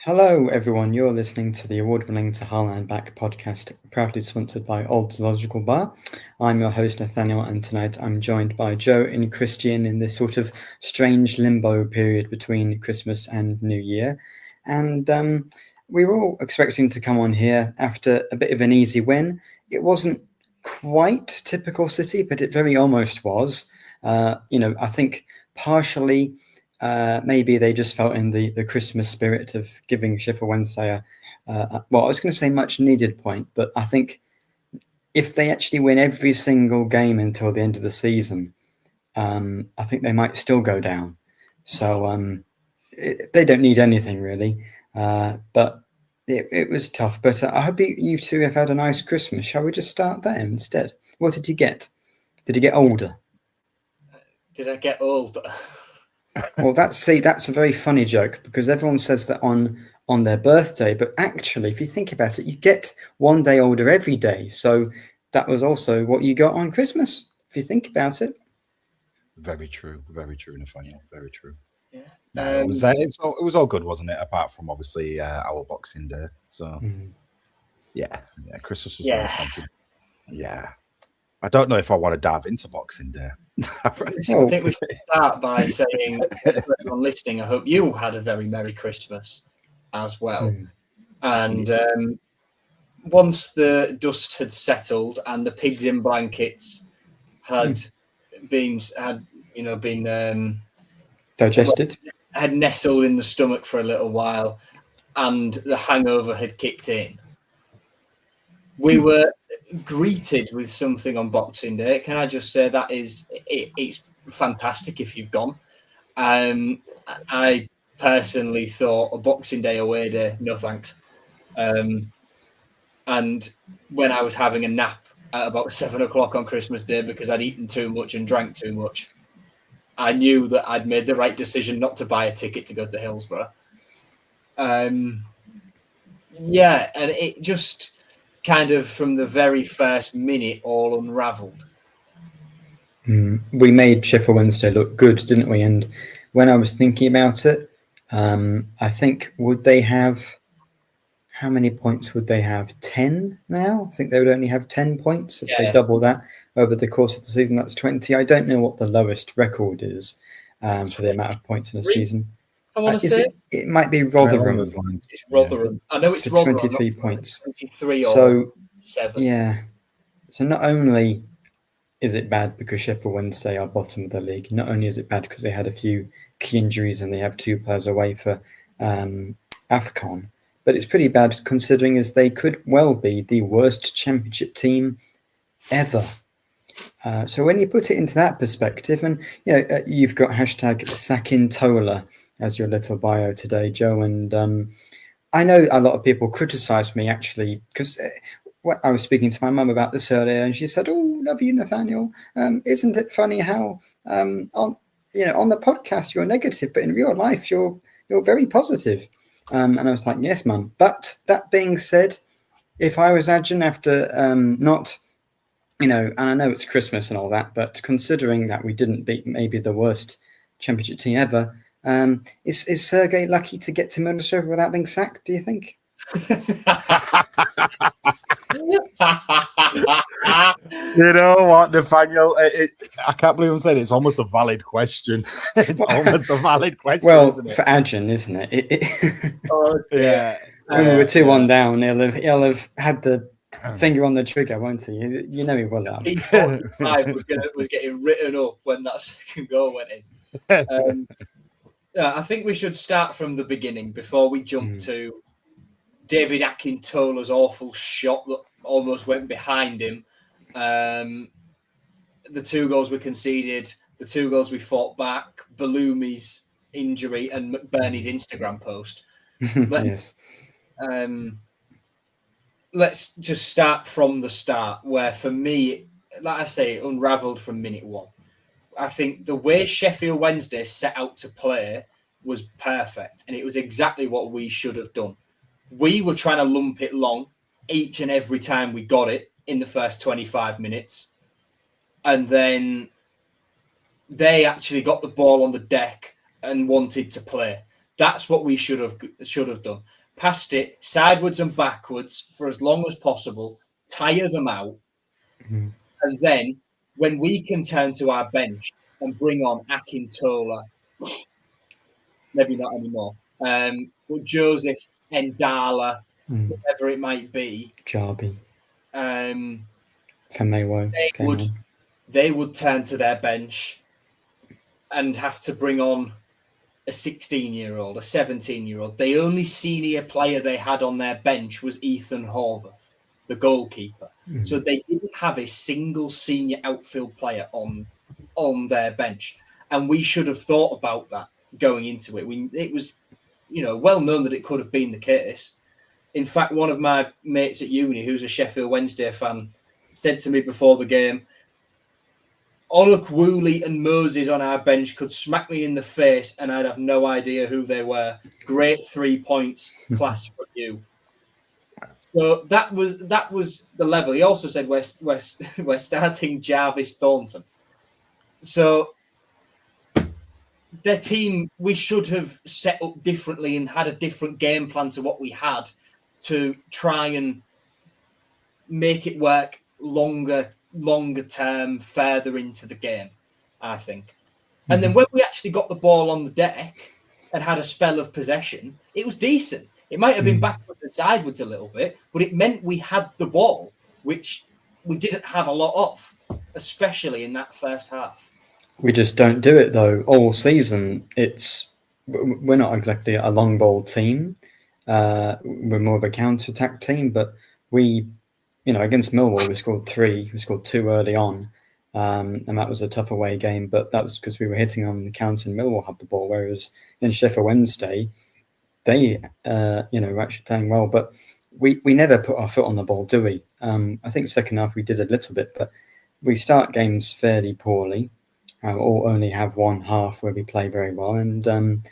Hello, everyone. You're listening to the award-winning To Hull and Back podcast, proudly sponsored by Old Zoological Bar. I'm your host, Nathaniel, and tonight I'm joined by Joe and Christian in this sort of strange limbo period between Christmas and New Year. And we were all expecting to come on here after a bit of an easy win. It wasn't quite typical City, but it very almost was. I think partially... maybe they just felt in the Christmas spirit of giving Sheffield Wednesday I was going to say much needed point, but I think if they actually win every single game until the end of the season, I think they might still go down. So they don't need anything really, but it was tough. But I hope you two have had a nice Christmas. Shall we just start there instead? What did you get? Did you get older? Did I get older? Well, that's a very funny joke because everyone says that on their birthday, but actually, if you think about it, you get one day older every day. So that was also what you got on Christmas, if you think about it. Very true, Nathaniel. Very true. Yeah, no, it was all good, wasn't it? Apart from obviously our Boxing Day. So yeah, Christmas was nice. Thank you. Yeah. I don't know if I want to dive into Boxing Day. I think we should start by saying to everyone listening, I hope you had a very Merry Christmas as well. And once the dust had settled and the pigs in blankets had been digested, had nestled in the stomach for a little while, and the hangover had kicked in, we were greeted with something on Boxing Day. Can I just say that it's fantastic if you've gone. I personally thought a Boxing Day away day, no thanks. And when I was having a nap at about 7 o'clock on Christmas Day because I'd eaten too much and drank too much, I knew that I'd made the right decision not to buy a ticket to go to Hillsborough. And it just kind of from the very first minute all unravelled. We made Sheffield Wednesday look good, didn't we? And when I was thinking about it, I think how many points would they have? 10 now? I think they would only have 10 points if they double that over the course of the season. That's 20. I don't know what the lowest record is for the amount of points in a season. I want to say it might be Rotherham. It's Rotherham. I know it's for Rotherham. 23 points. 23 or 7. Yeah. So not only is it bad because Sheffield Wednesday are bottom of the league, not only is it bad because they had a few key injuries and they have 2 players away for AFCON, but it's pretty bad considering as they could well be the worst championship team ever. So when you put it into that perspective, and you've got hashtag #Sakintola as your little bio today, Joe, and I know a lot of people criticise me actually because I was speaking to my mum about this earlier, and she said, "Oh, love you, Nathaniel. Isn't it funny how on the podcast you're negative, but in real life you're very positive?" And I was like, "Yes, Mum." But that being said, if I was Adjan after not. And I know it's Christmas and all that, but considering that we didn't beat maybe the worst championship team ever, is Sergei lucky to get to Middlesbrough without being sacked, do you think? You know what, Nathaniel? I can't believe I'm saying it. It's almost a valid question. It's almost a valid question, isn't it? For Adjan, isn't it? Yeah. When we were 2-1 down, he'll have had the finger on the trigger, won't he? You know he will have. He was getting written up when that second goal went in. I think we should start from the beginning before we jump to David Akintola's awful shot that almost went behind him. The 2 goals we conceded, the 2 goals we fought back, Belloumi's injury, and McBurney's Instagram post. Yes. Let's just start from the start, where for me, like I say, it unravelled from minute 1. I think the way Sheffield Wednesday set out to play was perfect, and it was exactly what we should have done. We were trying to lump it long each and every time we got it in the first 25 minutes, and then they actually got the ball on the deck and wanted to play. That's what we should have done. Passed it sideways and backwards for as long as possible, tire them out, and then when we can turn to our bench and bring on Akintola, maybe not anymore, but Joseph, Endala, whatever it might be, Jarby, Femewo, they would turn to their bench and have to bring on a 16-year-old, a 17-year-old. The only senior player they had on their bench was Ethan Horvath, the goalkeeper. So they didn't have a single senior outfield player on their bench. And we should have thought about that going into it. It was, well known that it could have been the case. In fact, one of my mates at uni, who's a Sheffield Wednesday fan, said to me before the game, Oluk Woolley and Moses on our bench could smack me in the face and I'd have no idea who they were. Great 3 points, class for you. So that was the level. He also said we're starting Jarvis Thornton. So their team, we should have set up differently and had a different game plan to what we had to try and make it work longer term, further into the game, I think. And then when we actually got the ball on the deck and had a spell of possession, it was decent. It might have been backwards and sideways a little bit, but it meant we had the ball, which we didn't have a lot of, especially in that first half. We just don't do it, though, all season. We're not exactly a long ball team. We're more of a counter-attack team, but we... against Millwall, we scored 3. We scored 2 early on, and that was a tough away game. But that was because we were hitting on the counter and Millwall had the ball. Whereas in Sheffield Wednesday, they, were actually playing well. But we never put our foot on the ball, do we? I think second half we did a little bit, but we start games fairly poorly, or only have one half where we play very well. And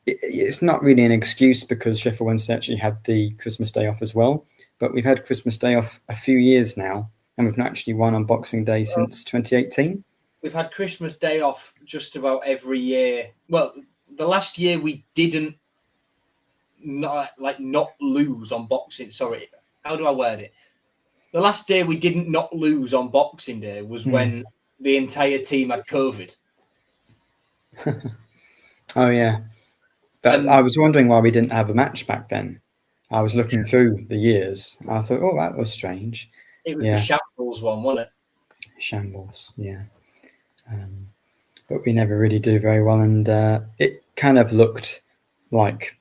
it's not really an excuse because Sheffield Wednesday actually had the Christmas Day off as well. But we've had Christmas Day off a few years now, and we've not actually won on Boxing Day since 2018. We've had Christmas Day off just about every year. Well, the last year we didn't not lose on Boxing. Sorry, how do I word it? The last day we didn't not lose on Boxing Day was when the entire team had COVID. Oh yeah, I was wondering why we didn't have a match back then. I was looking through the years. I thought, oh, that was strange. It was the Shambles one, wasn't it? Shambles, yeah. But we never really do very well. And it kind of looked like,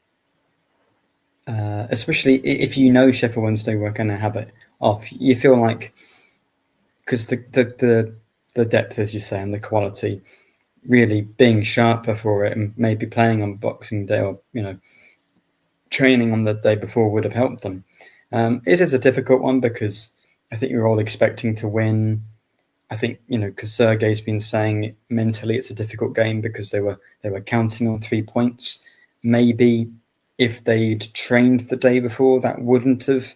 especially if Sheffield Wednesday were going to have it off, you feel like, because the depth, as you say, and the quality, really being sharper for it and maybe playing on Boxing Day or, training on the day before would have helped them. It is a difficult one because I think we're all expecting to win. I think, because Sergei's been saying mentally it's a difficult game because they were counting on 3 points. Maybe if they'd trained the day before, that wouldn't have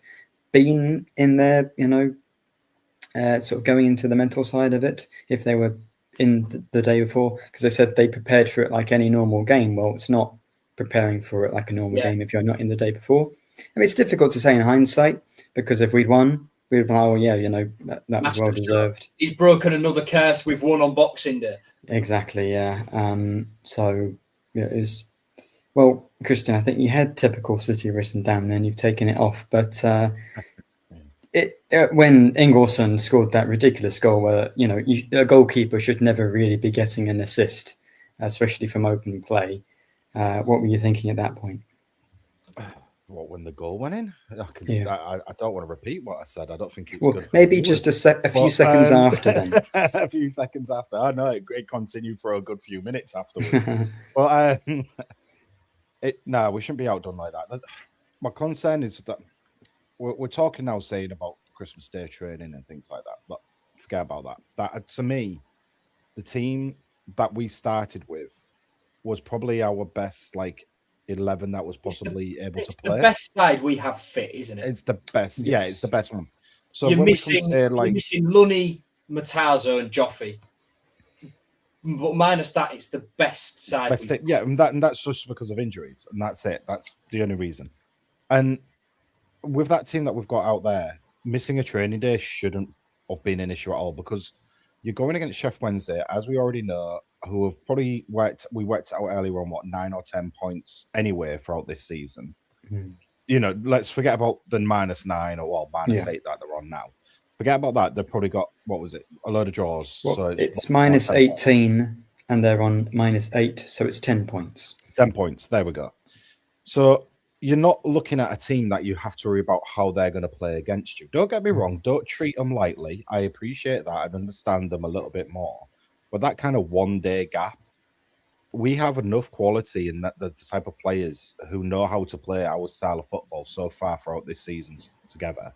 been in there, sort of going into the mental side of it if they were in the day before, because they said they prepared for it like any normal game. Well, it's not preparing for it like a normal game if you're not in the day before. I mean, it's difficult to say in hindsight because if we'd won, we'd be like, oh yeah, that was well deserved. He's broken another curse. We've won on Boxing Day. Exactly, yeah. So it was. Well, Christian, I think you had typical City written down, then you've taken it off. But when Ingolson scored that ridiculous goal, where a goalkeeper should never really be getting an assist, especially from open play. What were you thinking at that point? What, when the goal went in? I don't want to repeat what I said. I don't think it's good. Maybe just a few seconds after then. A few seconds after. I know it continued for a good few minutes afterwards. Well, no, we shouldn't be outdone like that. My concern is that we're talking now, saying about Christmas Day training and things like that. But forget about that. That to me, the team that we started with was probably our best 11 that was possibly able to play. It's the best side we have fit, isn't it? It's the best. Yes. Yeah, it's the best one. So you're missing Lunny, Matazo, and Joffrey. But minus that, it's the best side. Yeah, and that's just because of injuries, and that's it. That's the only reason. And with that team that we've got out there, missing a training day shouldn't have been an issue at all, because you're going against Sheffield Wednesday, as we already know, who have probably worked out earlier on 9 or 10 points anyway throughout this season. You know, let's forget about the -9 or -8 that they're on now. Forget about that. They've probably got, what was it, a load of draws. Well, so it's -18 and they're on -8, so it's 10 points. 10 points. There we go. So you're not looking at a team that you have to worry about how they're going to play against you. Don't get me wrong. Don't treat them lightly. I appreciate that and understand them a little bit more. But that kind of 1 day gap, we have enough quality in that the type of players who know how to play our style of football so far throughout this season together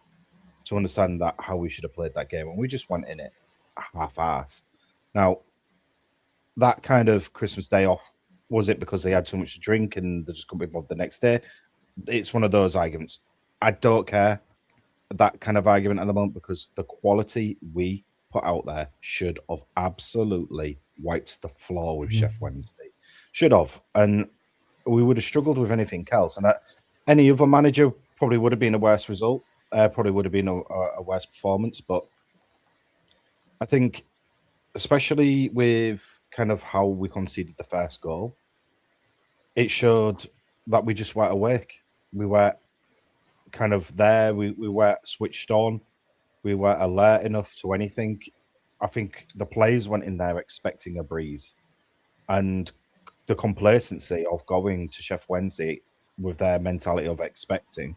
to understand that how we should have played that game. And we just went in it half-assed. Now, that kind of Christmas Day off, was it because they had too much to drink and they just couldn't be involved the next day? It's one of those arguments. I don't care that kind of argument at the moment, because the quality we put out there should have absolutely wiped the floor with Sheffield Wednesday. Should have. And we would have struggled with anything else. And any other manager probably would have been a worse result, probably would have been a worse performance. But I think, especially with kind of how we conceded the first goal, it showed that we just weren't awake. We were kind of there. We weren't switched on. We weren't alert enough to anything. I think the players went in there expecting a breeze, and the complacency of going to Sheffield Wednesday with their mentality of expecting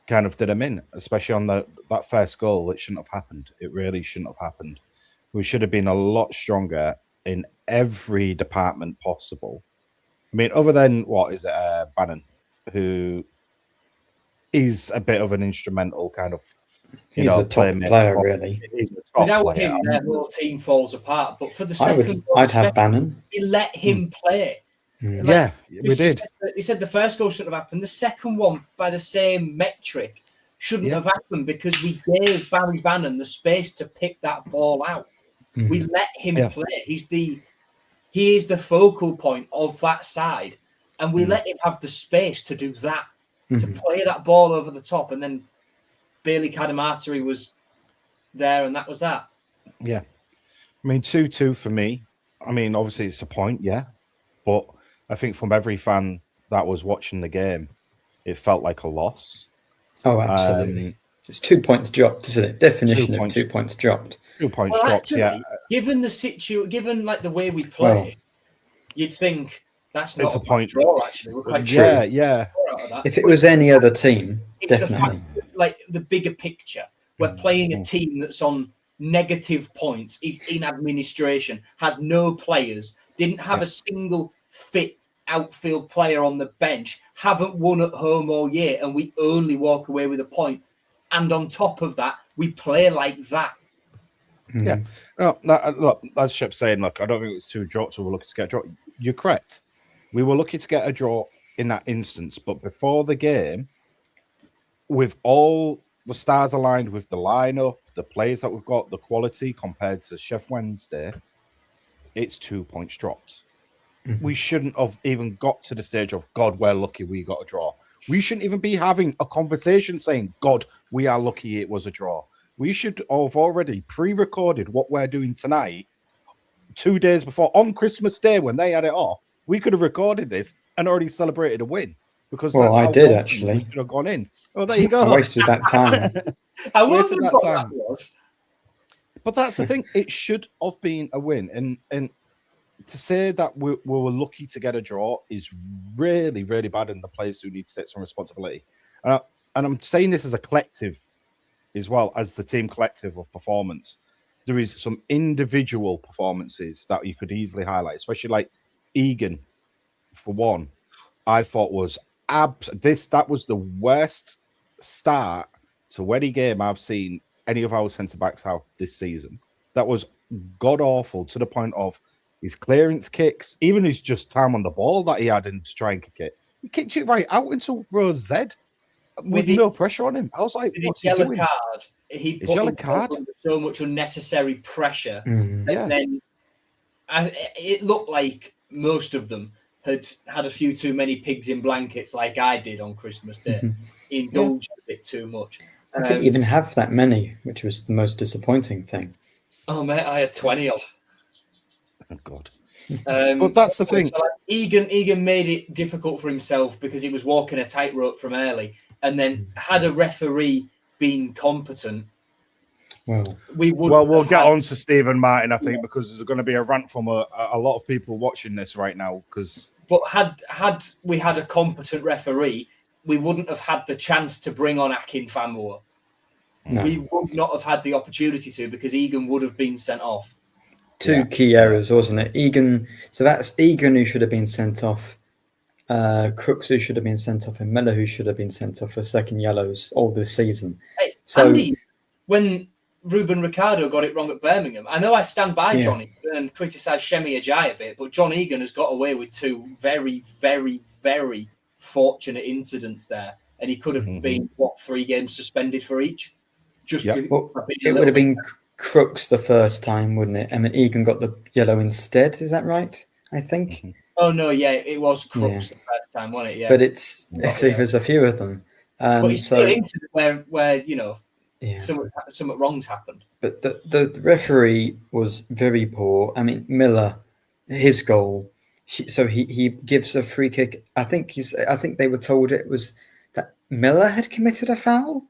kind of did them in, especially on that first goal. It shouldn't have happened. It really shouldn't have happened. We should have been a lot stronger in every department possible. I mean, other than, Bannon, who is a bit of an instrumental kind of, he's a top player, really. He's a top Without player. him, their whole team falls apart. But for the second goal, I'd have Bannon. He let him play. Yeah, we did. He said the first goal shouldn't have happened. The second one, by the same metric, shouldn't have happened, because we gave Barry Bannon the space to pick that ball out. We let him play. He is the focal point of that side, and we let him have the space to do that, to play that ball over the top, and then Bailey Cadamarteri was there, and that was that. Yeah. I mean, 2-2 for me. I mean, obviously it's a point, but I think from every fan that was watching the game, it felt like a loss. Oh, absolutely. It's 2 points dropped, isn't it? Definition of 2 points dropped. 2 points dropped, actually, given the way we play, you'd think that's not a point draw. Actually, we're quite If it was any other team, it's definitely. The bigger picture. We're playing a team that's on negative points, is in administration, has no players, didn't have a single fit outfield player on the bench, haven't won at home all year, and we only walk away with a point. And on top of that, we play like that. Yeah. No, look, as Shep's saying, look, I don't think it was 2 drops. We were looking to get a draw. You're correct. We were lucky to get a draw in that instance. But before the game, with all the stars aligned with the lineup, the players that we've got, the quality compared to Sheffield Wednesday, it's 2 points dropped. We shouldn't have even got to the stage of, God, we're lucky we got a draw. We shouldn't even be having a conversation saying, God, we are lucky it was a draw. We should have already pre-recorded what we're doing tonight 2 days before, on Christmas Day when they had it off. We could have recorded this and already celebrated a win. Because I did, actually. Should have gone in. Oh, there you go. I wasted that time. I wasted that time. But that's the thing. It should have been a win. And to say that we were lucky to get a draw is really, really bad, and the players who need to take some responsibility. And I'm saying this as a collective as well, as the team collective of performance. There is some individual performances that you could easily highlight, especially like Egan, for one, I thought was that was the worst start to any game I've seen any of our centre-backs have this season. That was god-awful, to the point of his clearance kicks, even his just time on the ball that he had in to try and kick it. He kicked it right out into row Z with no pressure on him. I was like, what's he doing? He put himself under so much unnecessary pressure. And then it looked like most of them had had a few too many pigs in blankets, like I did on Christmas Day. Indulged a bit too much. I didn't even have that many, which was the most disappointing thing. Oh mate, I had 20 odd. Oh God. But that's the thing. So like, Egan made it difficult for himself because he was walking a tightrope from early, and then had a referee been competent, well, we'll get on to Stephen Martin, I think, because there's going to be a rant from a lot of people watching this right now. But had we had a competent referee, we wouldn't have had the chance to bring on Akin Famua. No. We would not have had the opportunity to, because Egan would have been sent off. Two key errors, wasn't it? Egan. So that's Egan who should have been sent off. Crooks who should have been sent off, and Miller who should have been sent off for second yellows all this season. Hey, so Andy, when Ruben Ricardo got it wrong at Birmingham, I know I stand by Johnny and criticise Shemi Ajayi a bit, but John Egan has got away with two very, very, very fortunate incidents there, and he could have been 3 games suspended for each. It would have been Crooks the first time, wouldn't it? I mean, Egan got the yellow instead. Is that right? I think. Oh no, it was Crooks the first time, wasn't it? Yeah, but there's a few of them. But it's still an incident where something wrong's happened. But the referee was very poor. I mean, Miller, his goal. He gives a free kick. I think they were told it was that Miller had committed a foul.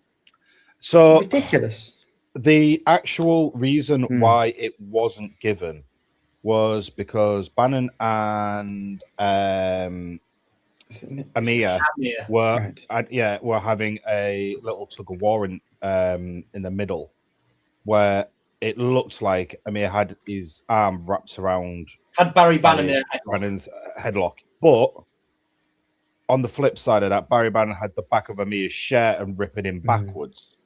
So ridiculous. The actual reason why it wasn't given was because Bannon and Amir were having a little tug of war in the middle, where it looked like Amir had his arm wrapped around Barry Bannon in Bannon's headlock, but on the flip side of that, Barry Bannon had the back of Amir's shirt and ripping him backwards.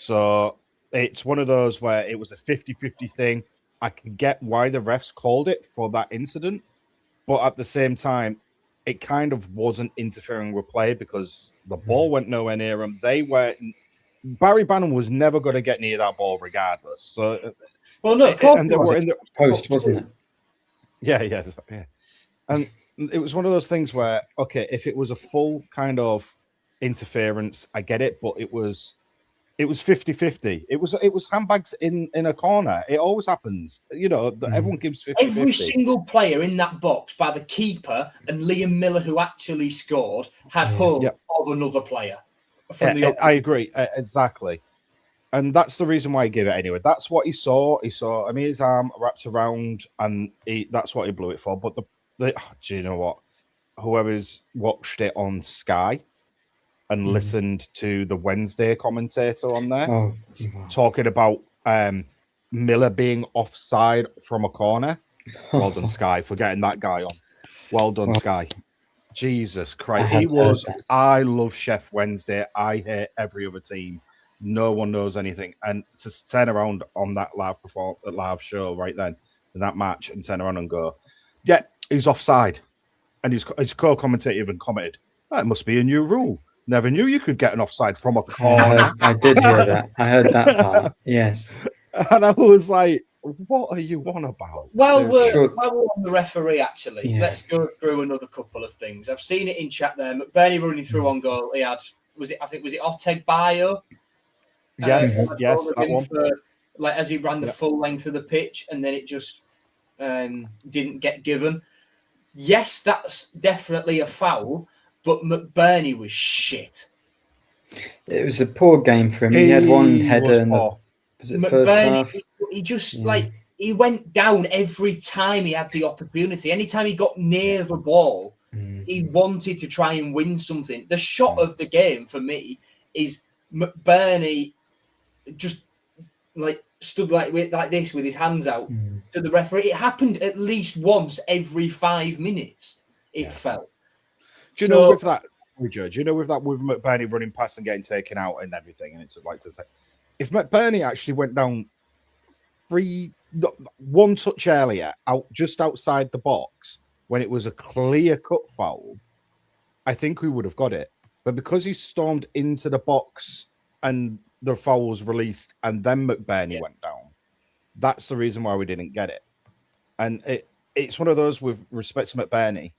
So it's one of those where it was a 50-50 thing. I can get why the refs called it for that incident, but at the same time, it kind of wasn't interfering with play because the ball went nowhere near him. Barry Bannon was never going to get near that ball regardless. So, and they were in the post, wasn't it? Yeah. And it was one of those things where, okay, if it was a full kind of interference, I get it, but it was 50-50. It was handbags in a corner. It always happens. Everyone gives 50-50. Every single player in that box, by the keeper and Liam Miller, who actually scored, had hold of another player. I agree. Exactly. And that's the reason why he gave it anyway. That's what he saw. He saw his arm wrapped around, and that's what he blew it for. But do you know what? Whoever's watched it on Sky and listened to the Wednesday commentator on there talking about Miller being offside from a corner. Well done, Sky, for getting that guy on. Well done, Sky. Jesus Christ. I love Sheffield Wednesday. I hate every other team. No one knows anything. And to turn around on that live show right then, in that match, and turn around and go, yeah, he's offside. And his co-commentator even commented, that must be a new rule. Never knew you could get an offside from a corner. I did hear that. I heard that part. Yes. And I was like, what are you on about? While we're on the referee, actually, let's go through another couple of things. I've seen it in chat there. McBurney running through on goal. He had, was it Oteg Bayo? Yes, that one. As he ran the full length of the pitch, and then it just didn't get given. Yes, that's definitely a foul. But McBurney was shit. It was a poor game for him. He had one header in the first half. He just he went down every time he had the opportunity. Anytime he got near the ball, he wanted to try and win something. The shot of the game for me is McBurney just stood like this with his hands out to the referee. It happened at least once every 5 minutes. It felt. Do you know with that, Judge? You know with McBurney running past and getting taken out and everything, and it's like to say, if McBurney actually went down one touch earlier, just outside the box, when it was a clear-cut foul, I think we would have got it. But because he stormed into the box and the foul was released, and then McBurney went down, that's the reason why we didn't get it. And it's one of those, with respect to McBurney,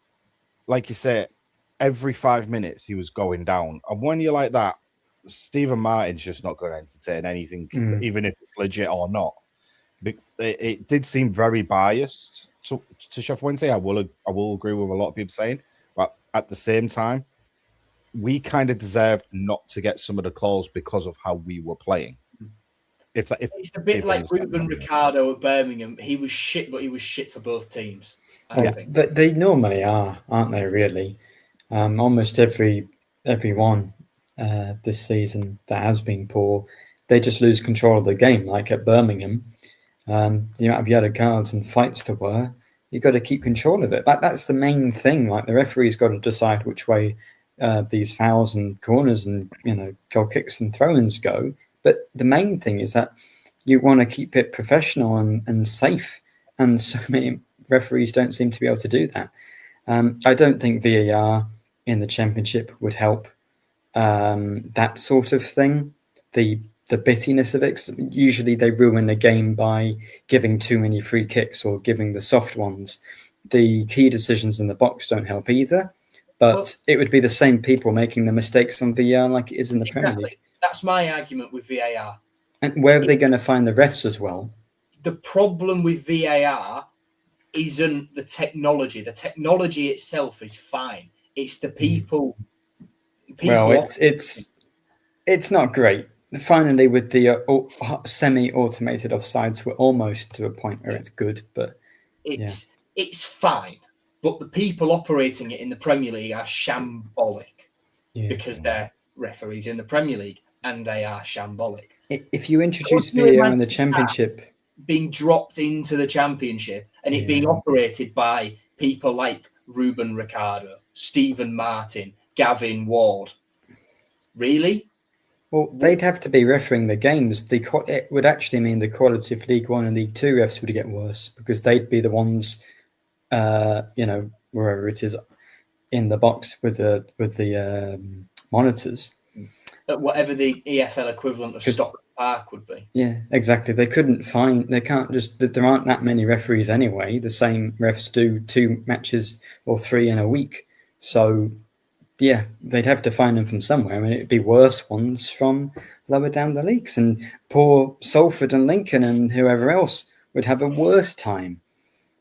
like you say, every 5 minutes he was going down. And when you're like that, Stephen Martin's just not going to entertain anything, even if it's legit or not. It did seem very biased to Sheffield Wednesday. I will agree with a lot of people saying, but at the same time, we kind of deserved not to get some of the calls because of how we were playing. It's a bit like Ruben Ricardo at Birmingham. He was shit, but he was shit for both teams. I think they normally are, aren't they? Really, almost everyone this season that has been poor, they just lose control of the game. Like at Birmingham, the amount of yellow cards and fights there were, you've got to keep control of it. That's the main thing. Like the referee's got to decide which way these fouls and corners and goal kicks and throw-ins go. But the main thing is that you want to keep it professional and safe. And so many referees don't seem to be able to do that. I don't think VAR in the Championship would help that sort of thing. The bittiness of it. Usually they ruin a game by giving too many free kicks or giving the soft ones. The key decisions in the box don't help either. But it would be the same people making the mistakes on VAR like it is in the Premier League. That's my argument with VAR. And where are they going to find the refs as well? The problem with VAR isn't the technology. The technology itself is fine. It's the people. Well, it's not great. Finally, with the semi-automated offsides, we're almost to a point where it's good, but it's fine. But the people operating it in the Premier League are shambolic because they're referees in the Premier League, and they are shambolic. If you introduce VAR in the Championship, being dropped into the Championship and it being operated by people like Ruben Ricardo, Stephen Martin, Gavin Ward, really? Well, they'd have to be refereeing the games. It would actually mean the quality of League One and League Two refs would get worse because they'd be the ones, wherever it is, in the box with the monitors. Whatever the EFL equivalent of Stockton Park would be. Yeah, exactly. There aren't that many referees anyway. The same refs do 2 matches or 3 in a week. So, yeah, they'd have to find them from somewhere. I mean, it'd be worse ones from lower down the leagues. And poor Salford and Lincoln and whoever else would have a worse time.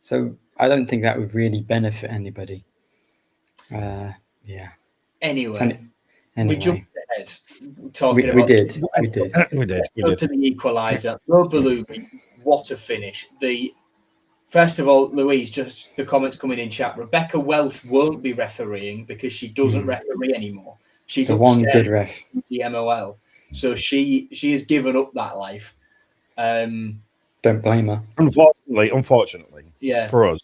So I don't think that would really benefit anybody. Anyway. We jumped ahead. We did. Go to the equaliser. Mo Belloumi, what a finish. First of all, Louise, just the comments coming in chat. Rebecca Welsh won't be refereeing because she doesn't referee anymore. She's the one good ref. The MOL. So she has given up that life. Don't blame her. Unfortunately. Yeah. For us.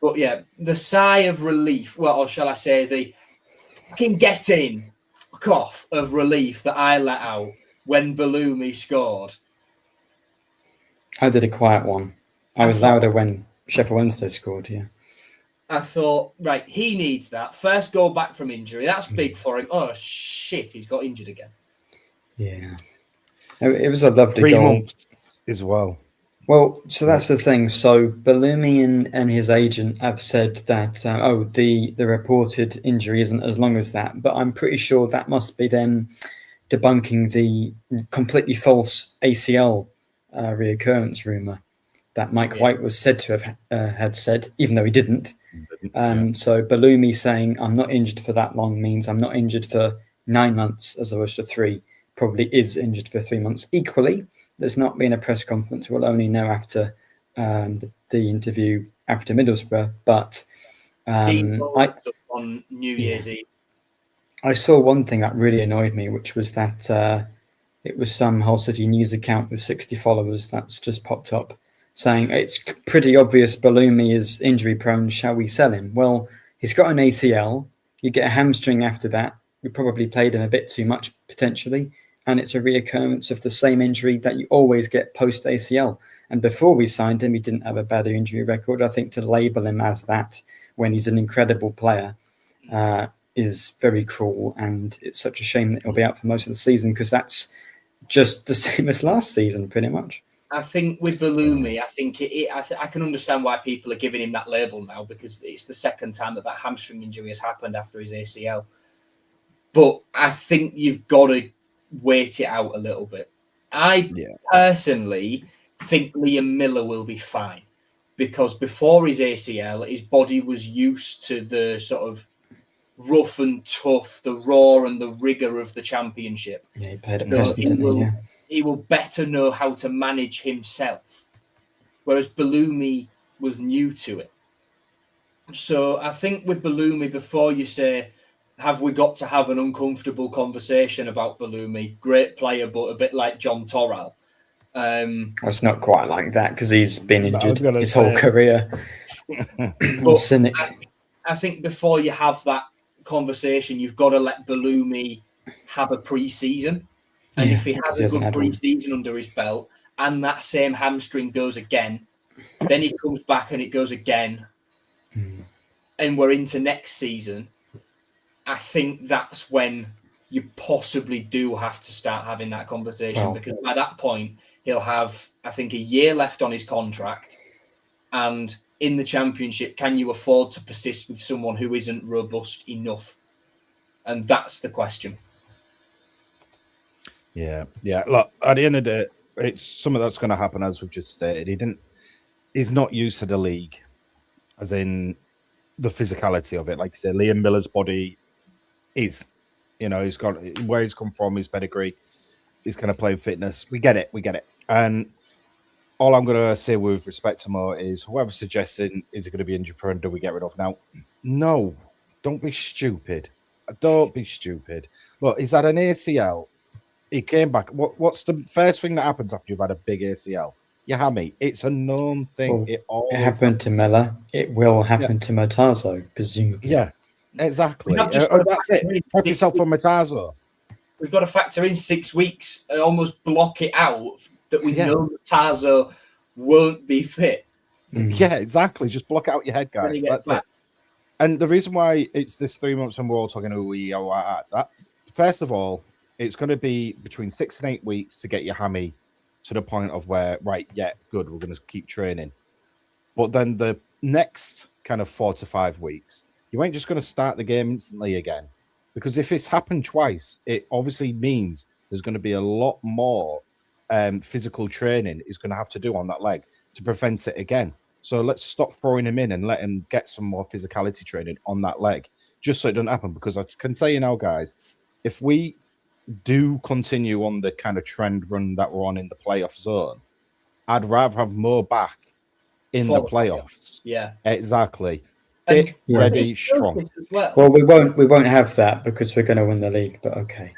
But the sigh of relief, or shall I say the fucking get in cough of relief that I let out when Belloumi scored. I did a quiet one. I was louder when Sheffield Wednesday scored, I thought, right, he needs that. First goal back from injury. That's big for him. Oh, shit, he's got injured again. Yeah. It was a lovely 3 goal. months as well. Well, so that's the thing. So Belloumi and his agent have said that, the reported injury isn't as long as that. But I'm pretty sure that must be them debunking the completely false ACL reoccurrence rumour that Mike White was said to have had said, even though he didn't. So Belloumi saying, I'm not injured for that long means I'm not injured for 9 months as opposed to 3. Probably is injured for 3 months. Equally, there's not been a press conference. We'll only know after the interview after Middlesbrough. But on New Year's Eve, I saw one thing that really annoyed me, which was that it was some Hull City news account with 60 followers that's just popped up saying it's pretty obvious Belloumi is injury prone. Shall we sell him? Well, he's got an ACL. You get a hamstring after that. We probably played him a bit too much potentially. And it's a reoccurrence of the same injury that you always get post-ACL. And before we signed him, he didn't have a bad injury record. I think to label him as that when he's an incredible player is very cruel. And it's such a shame that he'll be out for most of the season because that's just the same as last season, pretty much. I think with Belloumi, I can understand why people are giving him that label now, because it's the second time that hamstring injury has happened after his ACL. But I think you've got to wait it out a little bit. I personally think Liam Miller will be fine, because before his ACL, his body was used to the sort of rough and tough, the raw and the rigor of the Championship. Yeah, he played at Preston, didn't he? He will better know how to manage himself, whereas Belloumi was new to it. So I think with Belloumi, before you say, have we got to have an uncomfortable conversation about Belloumi? Great player, but a bit like John Torral. It's not quite like that, because he's been injured his whole career. Cynic. I think before you have that conversation, you've got to let Belloumi have a pre-season. And if he has a good pre-season under his belt and that same hamstring goes again, then he comes back and it goes again, and we're into next season, I think that's when you possibly do have to start having that conversation, because by that point, he'll have, I think, a year left on his contract. And in the Championship, can you afford to persist with someone who isn't robust enough? And that's the question. Yeah. Look, at the end of the day, it's some of that's going to happen, as we've just stated. He's not used to the league, as in the physicality of it. Like you said, Liam Miller's body is, he's got where he's come from, his pedigree. He's going to play in fitness. We get it. And all I'm going to say with respect to Mo is, whoever's suggesting is it going to be injury prone, do we get rid of now? No, don't be stupid. Don't be stupid. Look, he's had an ACL. He came back. What's the first thing that happens after you've had a big ACL? Your hammy. It's a known thing. Well, it happened to Miller. It will happen to Matazo, presumably. Yeah, exactly. That's it. Prep yourself for Matazo. We've got to factor in 6 weeks and almost block it out that we know Matazo won't be fit. Yeah, exactly. Just block it out your head, guys. That's it. And the reason why it's this 3 months and we're all talking that, first of all, it's going to be between 6 and 8 weeks to get your hammy to the point of where, good, we're going to keep training. But then the next kind of 4 to 5 weeks, you ain't just going to start the game instantly again. Because if it's happened twice, it obviously means there's going to be a lot more physical training he's going to have to do on that leg to prevent it again. So let's stop throwing him in and let him get some more physicality training on that leg, just so it doesn't happen. Because I can tell you now, guys, if we do continue on the kind of trend run that we're on in the playoff zone, I'd rather have Mo back in the playoffs. Yeah, exactly. Fit, ready, strong. Well, we won't have that because we're going to win the league. But okay.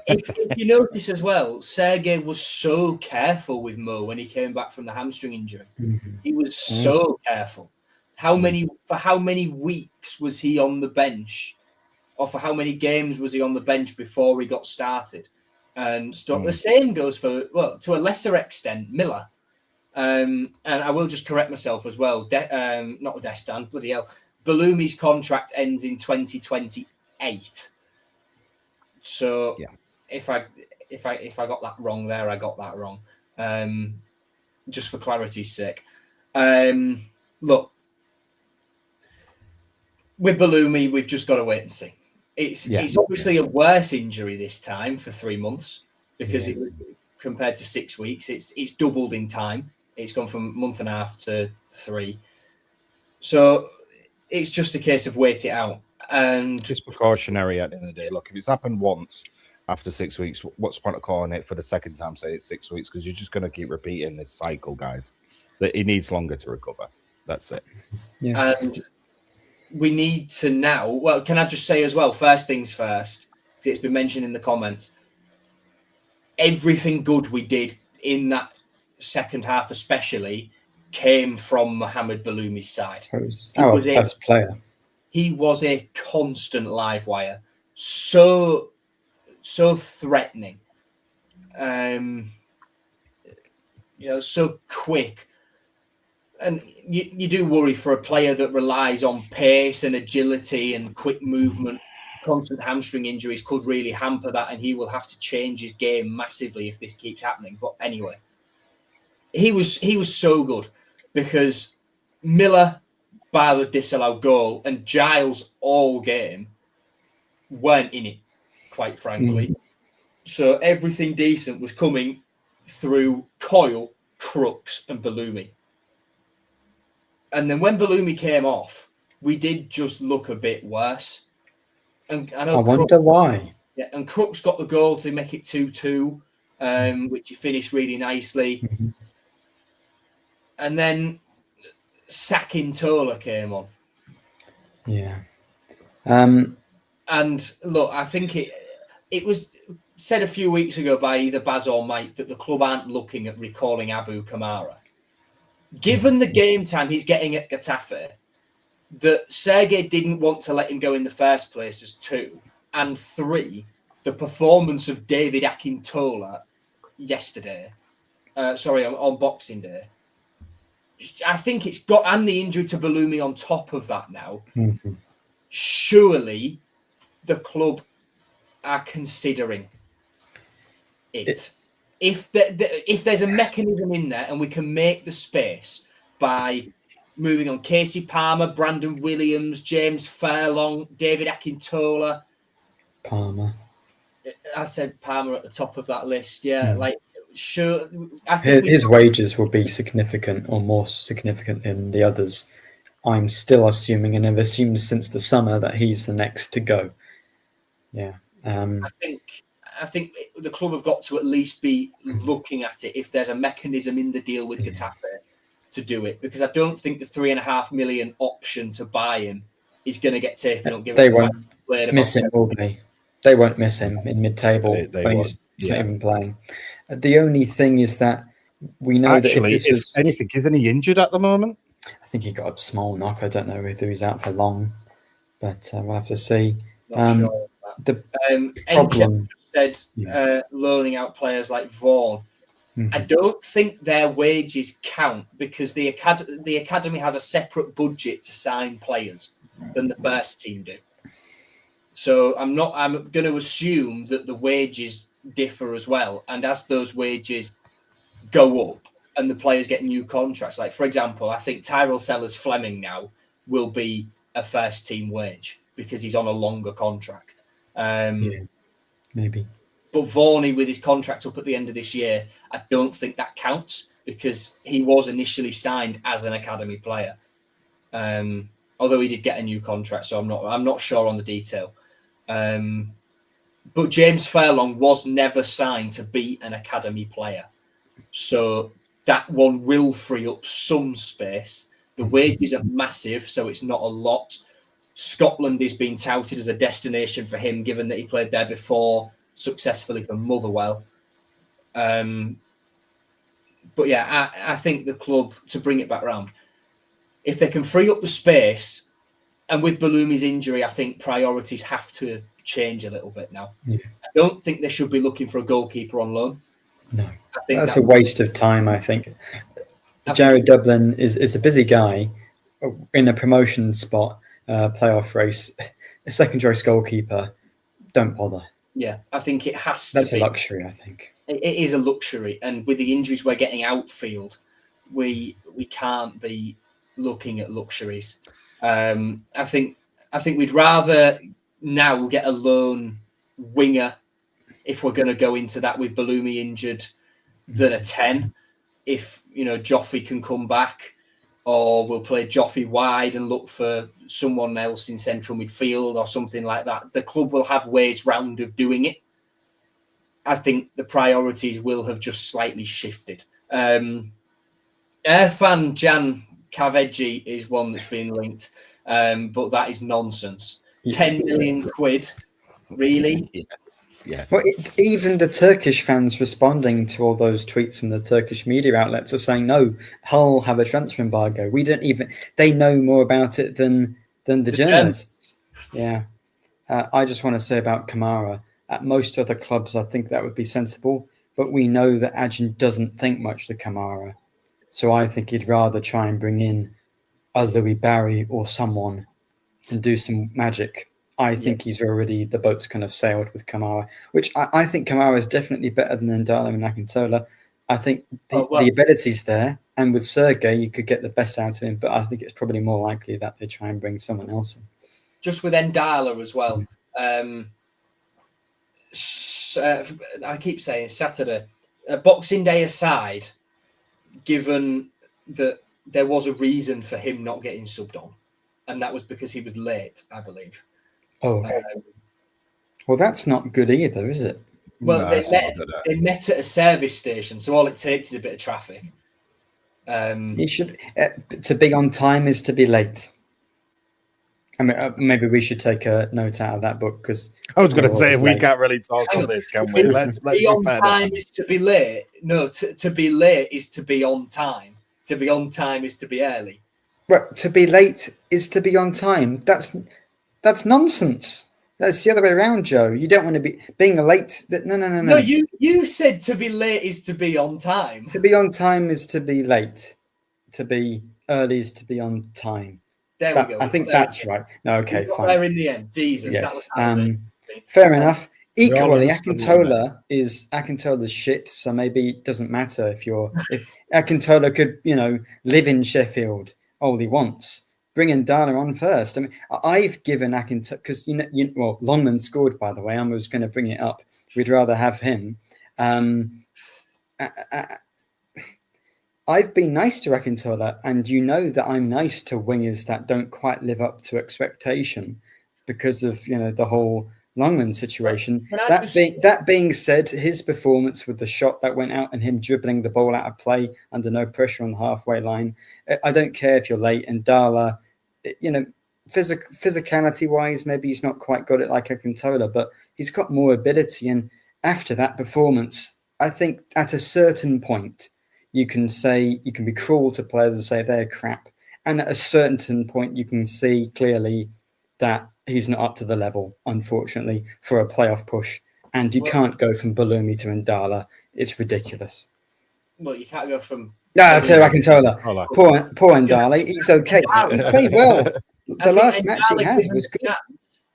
If you notice as well, Sergei was so careful with Mo when he came back from the hamstring injury. He was so careful. How many weeks was he on the bench? Or for how many games was he on the bench before he got started? And the same goes for, to a lesser extent, Miller. And I will just correct myself as well. Not Desmond, bloody hell. Belloumi's contract ends in 2028. So if I got that wrong there, I got that wrong. Just for clarity's sake. Look, with Belloumi, we've just got to wait and see. It's obviously a worse injury this time for 3 months, because compared to 6 weeks, it's doubled in time. It's gone from a month and a half to 3. So it's just a case of wait it out. And it's precautionary at the end of the day. Look, if it's happened once after 6 weeks, what's the point of calling it for the second time? Say it's 6 weeks, because you're just going to keep repeating this cycle, guys. That it needs longer to recover. That's it. Yeah. And we need to now. Well, can I just say as well? First things first. It's been mentioned in the comments. Everything good we did in that second half, especially, came from Mohamed Belloumi's side. He was our best player. He was a constant live wire, so threatening, so quick, and you do worry for a player that relies on pace and agility and quick movement. Constant hamstring injuries could really hamper that, and he will have to change his game massively if this keeps happening. But anyway, he was so good because Miller bar the disallowed goal and Giles all game weren't in it, quite frankly. So everything decent was coming through Coyle, Crooks, and Belloumi. And then when Belloumi came off, we did just look a bit worse. And I wonder why. Yeah, and Crooks got the goal to make it 2-2, which he finished really nicely. And then Sakin Tola came on. Yeah. And look, I think it was said a few weeks ago by either Baz or Mike that the club aren't looking at recalling Abu Kamara. Given the game time he's getting at Getafe, that Sergei didn't want to let him go in the first place as 2, and 3, the performance of David Akintola yesterday, on Boxing Day. I think it's got, and the injury to Belloumi on top of that now. Surely the club are considering it. If there's a mechanism in there and we can make the space by moving on Casey Palmer, Brandon Williams, James Furlong, David Akintola. Palmer. I said Palmer at the top of that list. Yeah, sure. I think his wages will be significant or more significant than the others. I'm still assuming, and have assumed since the summer, that he's the next to go. Yeah. I think the club have got to at least be looking at it if there's a mechanism in the deal with Getafe to do it, because I don't think the $3.5 million option to buy him is going to get taken up. They won't miss him, will they? They won't miss him in mid-table when he's not even playing. The only thing is that we know actually, that if anything, isn't he injured at the moment? I think he got a small knock. I don't know whether he's out for long, but we'll have to see. Not sure the problem said loaning out players like Vaughan. I don't think their wages count because the academy has a separate budget to sign players than the first team do. So I'm going to assume that the wages differ as well. And as those wages go up and the players get new contracts, like for example, I think Tyrell Sellers-Fleming now will be a first team wage because he's on a longer contract. Maybe. But Varney, with his contract up at the end of this year, I don't think that counts because he was initially signed as an academy player. Although he did get a new contract, so I'm not sure on the detail. But James Furlong was never signed to be an academy player. So that one will free up some space. The wages are massive, so it's not a lot. Scotland is being touted as a destination for him, given that he played there before successfully for Motherwell. But yeah, I think the club, to bring it back round, if they can free up the space, and with Belloumi's injury, I think priorities have to change a little bit now. I don't think they should be looking for a goalkeeper on loan. No, I think that's a waste of time, I think. Jared Dublin is a busy guy in a promotion spot, playoff race. A second choice goalkeeper, don't bother. Yeah, I think it has to be. That's a luxury, I think. It is a luxury. And with the injuries we're getting outfield, we can't be looking at luxuries. I think we'd rather now get a loan winger if we're going to go into that with Belloumi injured than a 10. If, Joffrey can come back, or we'll play Joffrey wide and look for someone else in central midfield or something like that. The club will have ways round of doing it. I think the priorities will have just slightly shifted. Irfan Jan Kaveji is one that's been linked, but that is nonsense. 10 million quid, really? Yeah. Well, even the Turkish fans responding to all those tweets from the Turkish media outlets are saying, no, Hull have a transfer embargo. They know more about it than the journalists. Yeah. I just want to say about Kamara, at most other clubs, I think that would be sensible, but we know that Ajin doesn't think much of Kamara. So I think he'd rather try and bring in a Louis Barry or someone and do some magic. I think the boat's kind of sailed with Kamara, which I think Kamara is definitely better than Ndala and Akintola. I think the ability's there, and with Sergei, you could get the best out of him. But I think it's probably more likely that they try and bring someone else in. Just with Ndala as well. I keep saying Saturday, Boxing Day aside, given that there was a reason for him not getting subbed on, and that was because he was late, I believe. Oh, well, that's not good either, is it? Well, no, they met at a service station, so all it takes is a bit of traffic. You should to be on time is to be late. I mean, maybe we should take a note out of that book, because I was going to say we can't really talk on this, can we? Let's be on time is to be late. No, to be late is to be on time. To be on time is to be early. Well, to be late is to be on time. That's nonsense. That's the other way around, Joe. You don't want to be being late. No. No, you said to be late is to be on time. To be on time is to be late. To be early is to be on time. There we go. I think that's right. No, okay, fine. There in the end, Jesus. Yes. Fair enough. Equally, Akintola's shit, so maybe it doesn't matter if Akintola could, live in Sheffield all he wants. Bring Ndala on first. I mean, I've given Akintola, because Longman scored, by the way. I was going to bring it up. We'd rather have him. I've been nice to Akintola, and that I'm nice to wingers that don't quite live up to expectation because of the whole Longman situation. That being said, his performance with the shot that went out and him dribbling the ball out of play under no pressure on the halfway line, I don't care if you're late. And Ndala, physicality wise, maybe he's not quite got it like Akintola, but he's got more ability. And after that performance, I think at a certain point, you can be cruel to players and say they're crap. And at a certain point, you can see clearly that he's not up to the level, unfortunately, for a playoff push. And you can't go from Belloumi to Ndala. It's ridiculous. Well, you can't go from... No, I'll tell you, Akintola. Poor Ndala. He's okay. He played well. The last match he had was good.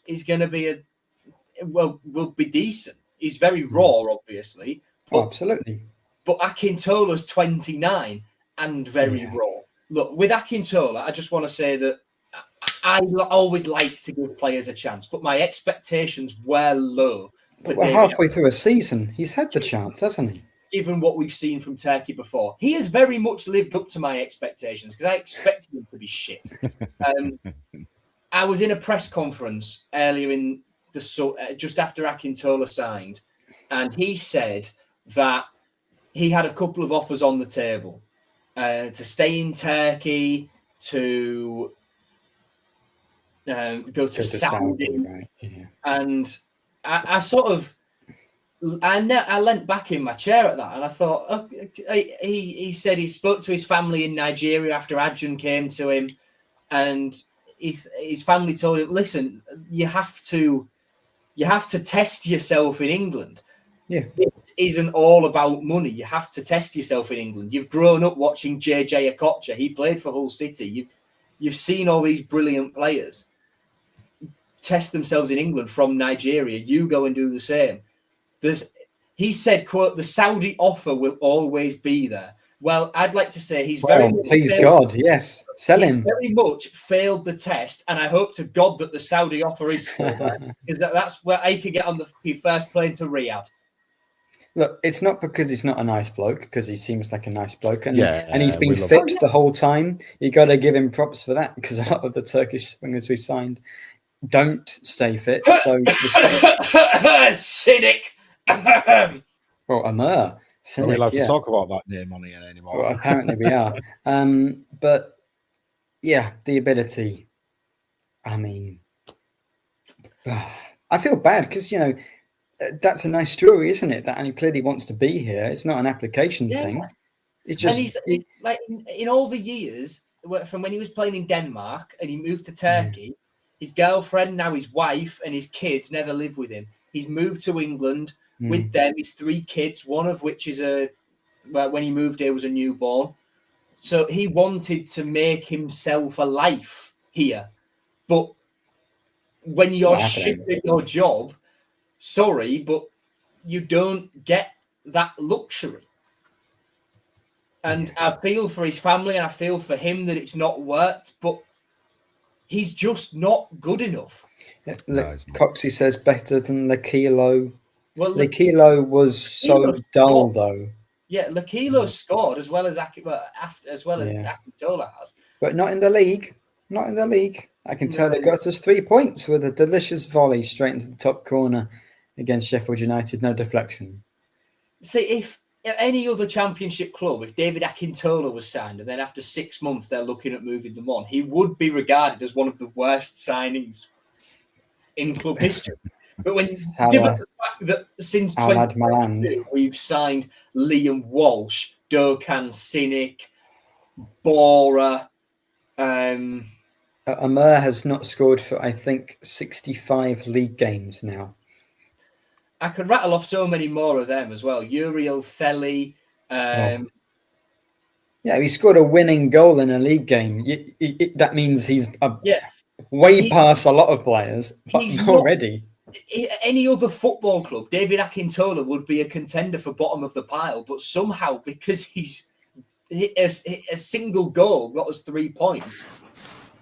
He's going to be will be decent. He's very raw, obviously. But, absolutely. But Akintola's 29 and very raw. Look, with Akintola, I just want to say that I always like to give players a chance, but my expectations were low. We're halfway through a season. He's had the chance, hasn't he? Given what we've seen from Turkey before, he has very much lived up to my expectations, because I expected him to be shit. I was in a press conference earlier in just after Akintola signed, and he said that he had a couple of offers on the table to stay in Turkey, to go to Saudi. Right? Yeah. And I leant back in my chair at that, and I thought, he said he spoke to his family in Nigeria after Adjan came to him, and his family told him, listen, you have to test yourself in England. Yeah, it isn't all about money. You have to test yourself in England. You've grown up watching JJ Okocha. He played for Hull City. You've seen all these brilliant players test themselves in England from Nigeria. You go and do the same. He said, quote, the Saudi offer will always be there. Well, I'd like to say he's very much failed the test, and I hope to God that the Saudi offer is still there, because that's where I could get on the first plane to Riyadh. Look, it's not because he's not a nice bloke, because he seems like a nice bloke, and he's been fit the whole time. You got to give him props for that, because a lot of the Turkish wingers we've signed don't stay fit. So cynic. Well, Amr. Are we allowed to talk about that name on here anymore? Well, apparently we are. But yeah, the ability. I mean, I feel bad because that's a nice story, isn't it? And he clearly wants to be here. It's not an application thing. It's just he's like in all the years from when he was playing in Denmark and he moved to Turkey. His girlfriend, now his wife, and his kids never live with him. He's moved to England with them. His 3 kids, one of which is when he moved here was a newborn. So he wanted to make himself a life here. But when you're shit at your job, sorry, but you don't get that luxury. And I feel for his family and I feel for him that it's not worked, but he's just not good enough. Coxie says better than Lakilo. Well, Lakilo was so dull, though. Yeah, Lakilo scored as well as Akintola has. But not in the league. Not in the league. Akintola got us 3 points with a delicious volley straight into the top corner against Sheffield United. No deflection. See, if any other championship club, if David Akintola was signed and then after 6 months they're looking at moving them on, he would be regarded as one of the worst signings in club history. But when given the fact that since 2022 we've signed Liam Walsh, Dokan Sinek, Bora, Amr has not scored for, I think, 65 league games now. I could rattle off so many more of them as well. Uriel Theli. Yeah, he scored a winning goal in a league game. That means he's way past a lot of players, but already. Any other football club, David Akintola would be a contender for bottom of the pile, but somehow, because he's hit a single goal, got us 3 points,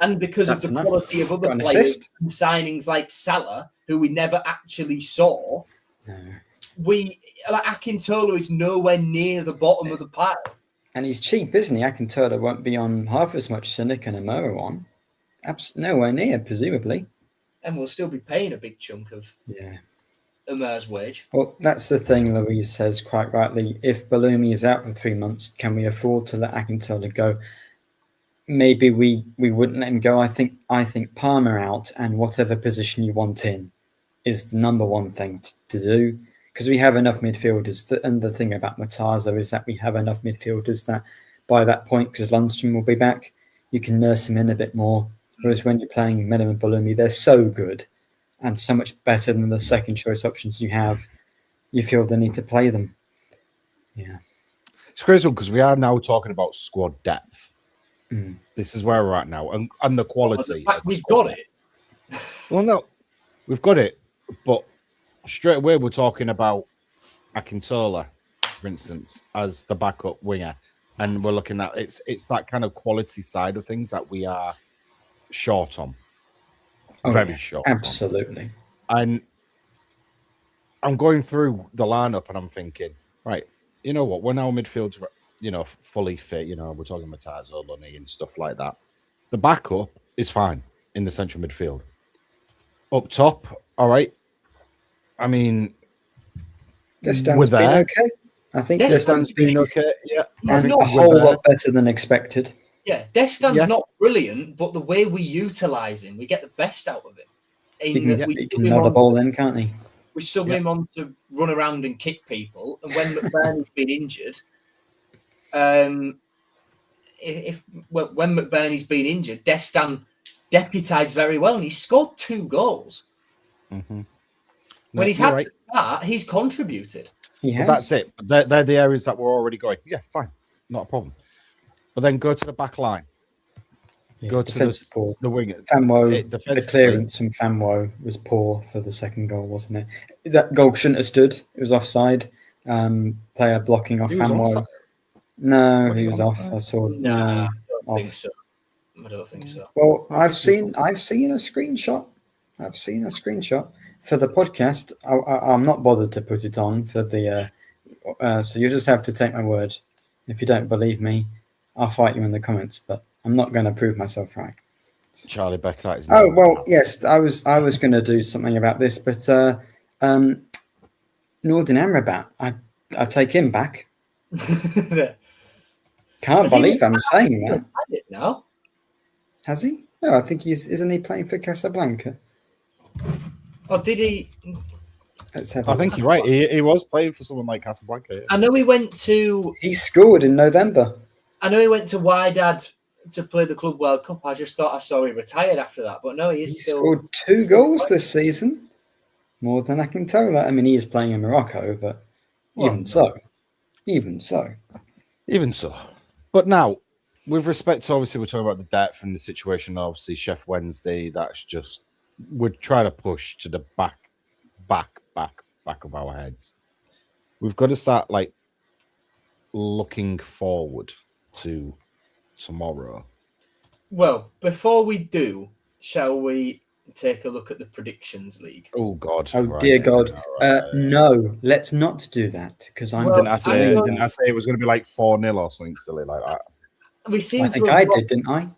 and because of the quality of other players and signings like Salah, who we never actually saw, Akintola is nowhere near the bottom of the pile. And he's cheap, isn't he? Akintola won't be on half as much Sinek and Amur on. Nowhere near, presumably. And we'll still be paying a big chunk of Amur's wage. Well, that's the thing Louise says quite rightly. If Belloumi is out for 3 months, can we afford to let Akintola go? Maybe we wouldn't let him go. I think Palmer out and whatever position you want in is the number one thing to do, because we have enough midfielders. And the thing about Mataza is that we have enough midfielders that by that point, because Lundstrom will be back, you can nurse him in a bit more. Whereas when you're playing Mellon and Belloumi, they're so good and so much better than the second choice options you have. You feel the need to play them. Yeah. It's crazy because we are now talking about squad depth. This is where we're at now. And the quality. We've got it. Well, no, we've got it. But straight away, we're talking about Akintola, for instance, as the backup winger. And we're looking at it's that kind of quality side of things that we are short on. Very short. Absolutely. And I'm going through the lineup and I'm thinking, right, you know what? When our midfield's, fully fit, we're talking Matazo, Lunny and stuff like that. The backup is fine in the central midfield. Up top, all right. I mean, Desmond's been okay. I think Desmond's been okay. Yeah. And a whole lot better than expected. Yeah, Desmond's not brilliant, but the way we utilise him, we get the best out of him. He can nod a ball in, can't he? We sub him on to run around and kick people. And when McBurney's been injured, when McBurney's been injured, Destan deputised very well, and he scored 2 goals. Mm-hmm. When he's had to start, he's contributed. Well, that's it. They're the areas that we're already going. Yeah, fine, not a problem. But then go to the back line. Go to the wing. Famwo, the clearance from Famwo was poor for the second goal, wasn't it? That goal shouldn't have stood. It was offside. Player blocking off Famwo. No, he was off. I saw. No, I don't think so. I don't think so. Well, I've seen a screenshot. I've seen a screenshot for the podcast. I'm not bothered to put it on for the. So you just have to take my word. If you don't believe me, I'll fight you in the comments. But I'm not going to prove myself right. Charlie Beck, that is. Oh well, yes. I was going to do something about this, but Nordin Amrabat, I take him back. Can't believe I'm saying that. Now, has he? No, I think isn't he playing for Casablanca? Or did he? I think you're right. He was playing for someone like Casablanca. Yeah. I know he went to. He scored in November. I know he went to Wydad to play the Club World Cup. I just thought I saw he retired after that, but no, he scored 2 goals this season, more than Akintola. I mean, he is playing in Morocco, but even so. But now, with respect to, obviously, we're talking about the depth and the situation. Obviously, Sheffield Wednesday, that's just would try to push to the back of our heads. We've got to start looking forward to tomorrow? Well, before we do, shall we take a look at the predictions league? Oh God! Oh dear God! No, let's not do that because I'm. Didn't I say it was going to be like 4-0 or something silly like that? I think I did, didn't I?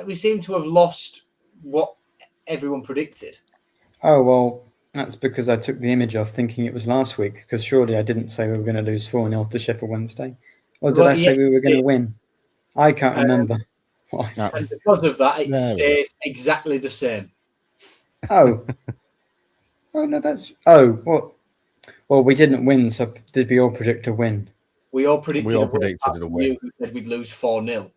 We seem to have lost what everyone predicted. Oh well, that's because I took the image off thinking it was last week. Because surely I didn't say we were going to lose 4-0 to Sheffield Wednesday, or did I say we were going to win? I can't remember. And because of that, it stayed exactly the same. Oh. Oh no, that's what? Well, we didn't win, so did we all predict a win? We all predicted a win. You said we'd lose 4-0.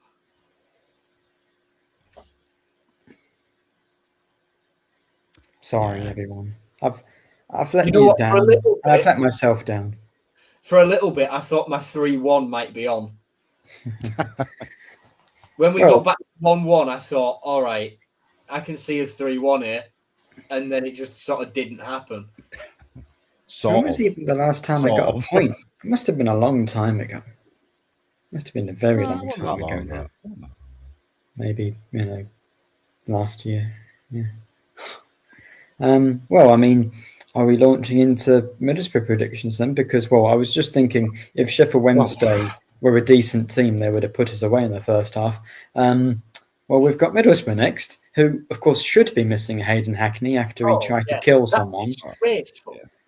Sorry, everyone. I've let you down. I've let myself down. For a little bit, I thought my 3-1 might be on. When we got back to 1-1, I thought, all right, I can see a 3-1 here. And then it just sort of didn't happen. When was even the last time I got a point? It must have been a long time ago. It must have been a very long time ago now. Maybe, last year. Yeah. Well, I mean, are we launching into Middlesbrough predictions then? Because, I was just thinking if Sheffield Wednesday were a decent team, they would have put us away in the first half. Well, we've got Middlesbrough next, who, of course, should be missing Hayden Hackney after he tried to kill someone.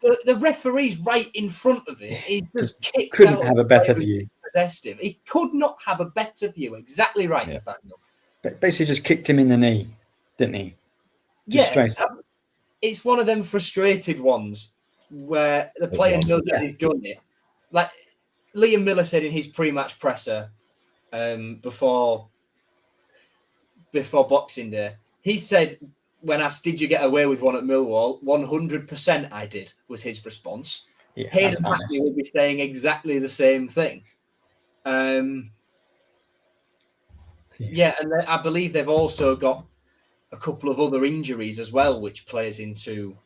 The referee's right in front of it. He just couldn't have a better view. Possessed him. He could not have a better view. Exactly right, Nathaniel. But basically just kicked him in the knee, didn't he? Straight up. It's one of them frustrated ones where the player knows that he's done it. Like Liam Miller said in his pre-match presser before Boxing Day, he said, when asked, did you get away with one at Millwall? 100% I did, was his response. Hayden Hackney would be saying exactly the same thing. And I believe they've also got a couple of other injuries as well, which plays into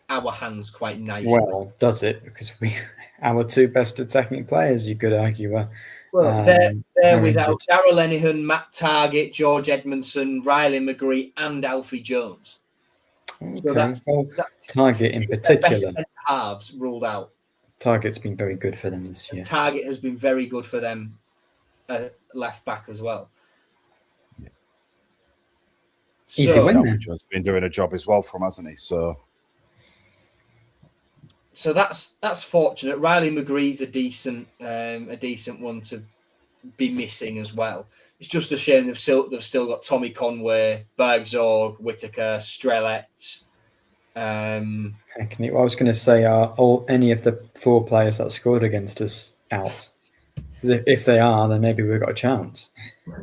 our hands quite nicely. Well, does it? Because our two best attacking players, you could argue, are they're without Darrell Lenihan, Matt Targett, George Edmondson, Riley McGree, and Alfie Jones. Okay. So that's Targett in particular. Best halves ruled out. Targett's been very good for them this year. Targett has been very good for them, left back as well. Easy win then. Jones been doing a job as well for him, hasn't he? So that's fortunate. Riley McGree's a decent one to be missing as well. It's just a shame they've still got Tommy Conway, Bergzorg, Whittaker, Strellet. Hackney. I was going to say, are any of the 4 players that scored against us out? If they are, then maybe we've got a chance.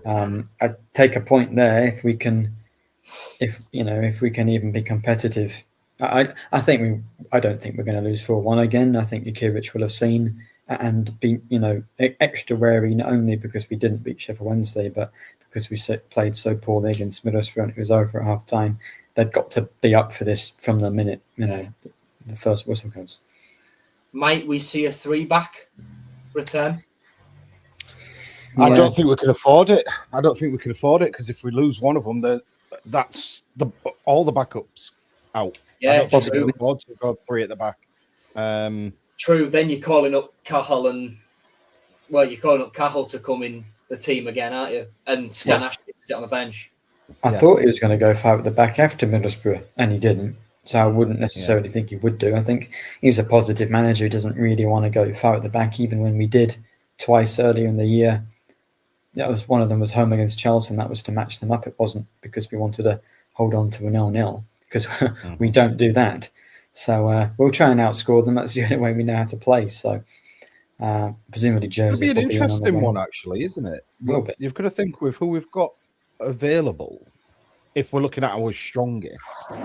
I'd take a point there if we can even be competitive. I don't think we're going to lose 4-1 again. I think Jukiewicz will have seen and be extra wary, not only because we didn't beat Sheffield Wednesday, but because we played so poorly against Middlesbrough and it was over at half time. They've got to be up for this from the minute the first whistle goes. Might we see a 3-back return? I don't think we can afford it. Because if we lose one of them, that's all the backups out. Yeah, I don't think we can afford to go 3 at the back. True. Then you're calling up Cahill to come in the team again, aren't you? And Stan Ashby to sit on the bench. I thought he was going to go 5 at the back after Middlesbrough, and he didn't. So I wouldn't necessarily think he would do. I think he's a positive manager who doesn't really want to go 5 at the back, even when we did twice earlier in the year. That was one of them was home against Chelsea, and that was to match them up. It wasn't because we wanted to hold on to a 0-0, because we don't do that. So we'll try and outscore them. That's the only way we know how to play. So presumably Joseph will be an interesting one, actually, isn't it? A little bit. You've got to think with who we've got available. If we're looking at our strongest,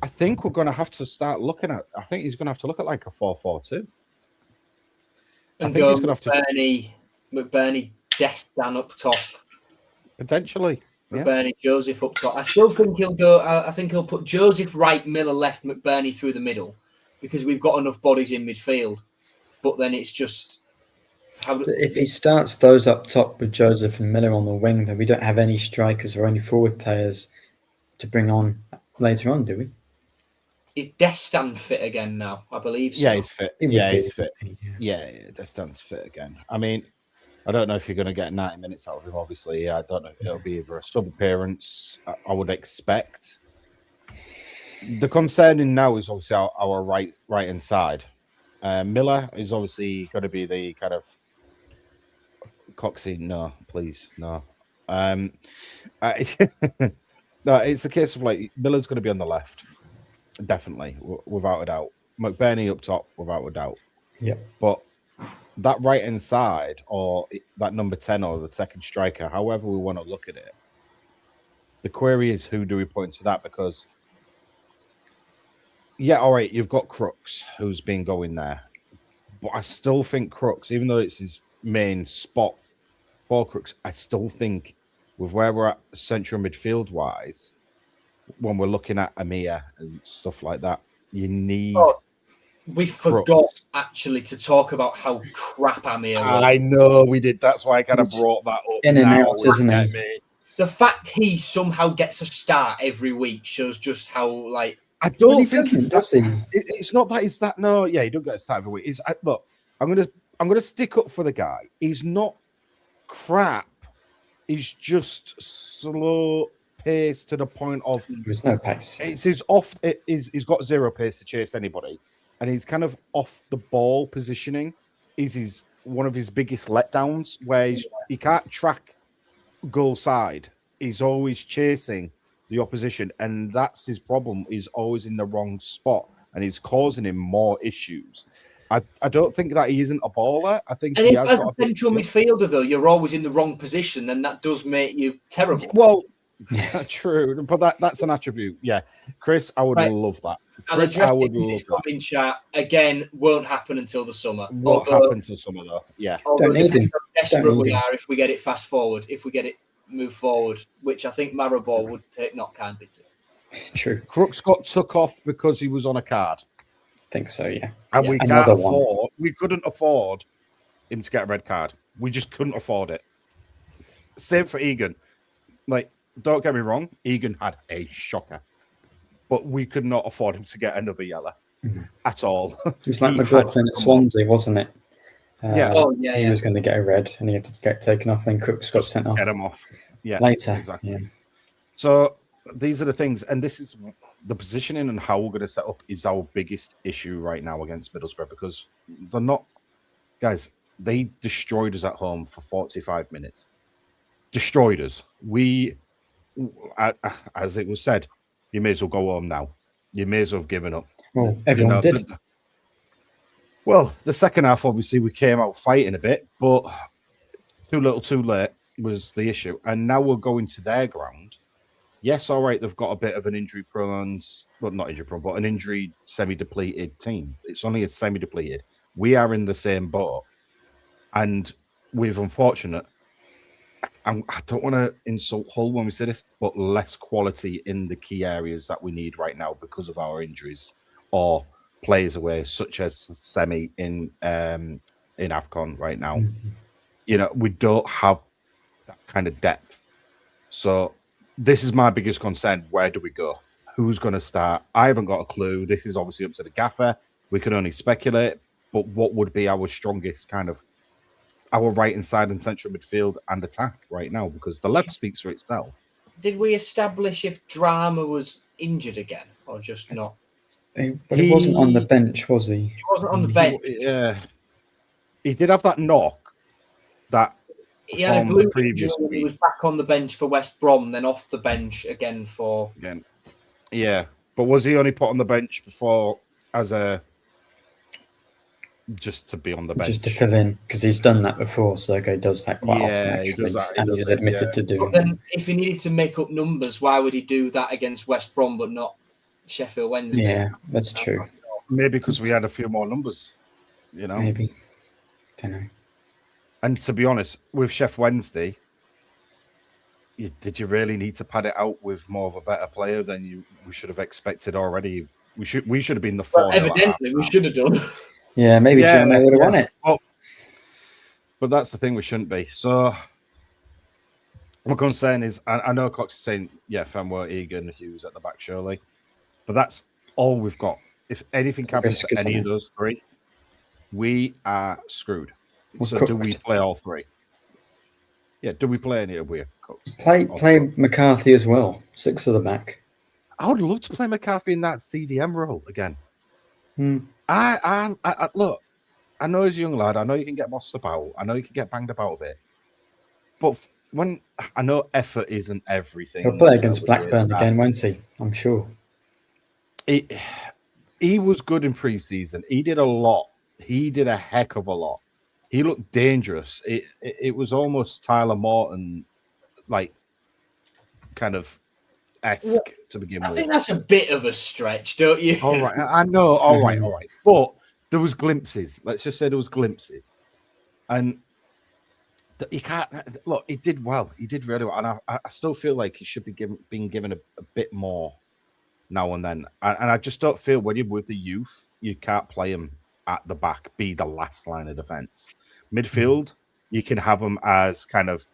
I think we're going to have to start looking at. I think he's going to have to look at like a 4-4-2. And I think he's going to have to McBurney, Desmond up top, potentially. McBurney, Joseph up top. I still think he'll go. I think he'll put Joseph right, Miller left, McBurney through the middle, because we've got enough bodies in midfield. But then it's just If he starts those up top with Joseph and Miller on the wing, then we don't have any strikers or any forward players to bring on later on, do we? Is Desmond fit again now? I believe so. Yeah, he's fit. He's fit. Yeah, Desmond's fit again. I mean, I don't know if you're going to get 90 minutes out of him, obviously. I don't know. It'll be either a sub appearance, I would expect. The concerning now is obviously our right hand side. Miller is obviously going to be the kind of Coxie. No, please, no. No, it's a case of like Miller's going to be on the left, definitely, without a doubt. McBurney up top, without a doubt. Yeah. But that right hand side, or that number 10, or the second striker, however we want to look at it, the query is who do we point to that? Because yeah, all right, you've got Crooks who's been going there, but I still think Crooks, even though it's his main spot for Crooks, I still think with where we're at central midfield wise, when we're looking at Amir and stuff like that, you need. We forgot actually to talk about how crap Amir was. I know we did. That's why I kind of brought that up. In and out, isn't he? The fact he somehow gets a start every week shows just how like. I don't think it's that. It's not that. It's that. No, yeah, he don't get a start every week. Look, I'm gonna stick up for the guy. He's not crap. He's just slow pace to the point of there's no pace. He's got zero pace to chase anybody, and he's kind of off the ball positioning. Is one of his biggest letdowns where he can't track goal side. He's always chasing the opposition, and that's his problem. He's always in the wrong spot, and it's causing him more issues. I don't think that he isn't a baller. I think and he has got a central midfielder, though, you're always in the wrong position, then that does make you terrible. Well, true, but that's an attribute. Yeah, Chris, I would love that. Chris, I would love that. Chat again won't happen until the summer. Won't happen until summer, though. Yeah, don't need him. How desperate we are if we get it fast forward, if we get it move forward, which I think Maribor would take not kindly to. True. Crooks got took off because he was on a card. I think so, yeah. And we can't afford. We couldn't afford him to get a red card. We just couldn't afford it. Same for Egan. Like, don't get me wrong, Egan had a shocker, but we could not afford him to get another yellow at all. It was like McLaughlin at Swansea, wasn't it? He was going to get a red, and he had to get taken off. Then Crooks got sent off. Get him off. Yeah, later. Exactly. Yeah. So these are the things, and this is the positioning and how we're going to set up is our biggest issue right now against Middlesbrough, because they're not, guys. They destroyed us at home for 45 minutes. Destroyed us. We, as it was said, you may as well go home now. You may as well have given up. Well, everyone did. Well, the second half, obviously, we came out fighting a bit, but too little, too late was the issue. And now we're going to their ground. Yes, all right, they've got a bit of an injury-prone, well, not injury-prone, but an injury semi-depleted team. It's only a semi-depleted. We are in the same boat. And we've unfortunate, I don't want to insult Hull when we say this, but less quality in the key areas that we need right now because of our injuries or players away, such as Semi in AFCON right now. Mm-hmm. You know, we don't have that kind of depth. So this is my biggest concern. Where do we go? Who's going to start? I haven't got a clue. This is obviously up to the gaffer. We can only speculate. But what would be our strongest kind of our right-hand side and central midfield and attack right now? Because the left speaks for itself. Did we establish if Drama was injured again or just not? But he wasn't on the bench, was he? He wasn't on the bench. He did have that knock. That he had a blue previous week. He was back on the bench for West Brom, then off the bench again for. Again. Yeah, but was he only put on the bench before as a? Just to be on the bench. Just to fill in, because he's done that before. Sergei does that quite often, actually. He does that, and he's admitted to doing it. Then, if he needed to make up numbers, why would he do that against West Brom but not Sheffield Wednesday? Yeah, that's true. Maybe because we had a few more numbers, you know? Maybe. Don't know. And to be honest, with Sheffield Wednesday, did you really need to pad it out with more of a better player than we should have expected already? We should have been the 4. Evidently, we should have done. Yeah, maybe Drama would have won it. Well, But that's the thing, we shouldn't be. So my concern is, I know Cox is saying, yeah, Fenway, Egan, Hughes at the back, surely. But that's all we've got. If anything happens to any of those three, we are screwed. So do we play all three? Yeah, do we play any of we Cooks? Play McCarthy as well. 6 at the back. I would love to play McCarthy in that CDM role again. Hmm. I look, I know he's a young lad. I know you can get mossed about. I know you can get banged about a bit. But when I know effort isn't everything. He'll play against Blackburn again, won't he? I'm sure. He was good in pre-season. He did a lot. He did a heck of a lot. He looked dangerous. It was almost Tyler Morton, like, kind of esque to begin with. I think that's a bit of a stretch, don't you? All right, I know. All right. But there was glimpses. Let's just say there was glimpses, and you can't look. He did well. He did really well, and I still feel like he should be being given a bit more now and then. And I just don't feel when you're with the youth, you can't play him at the back, be the last line of defense. Midfield, you can have them as kind of,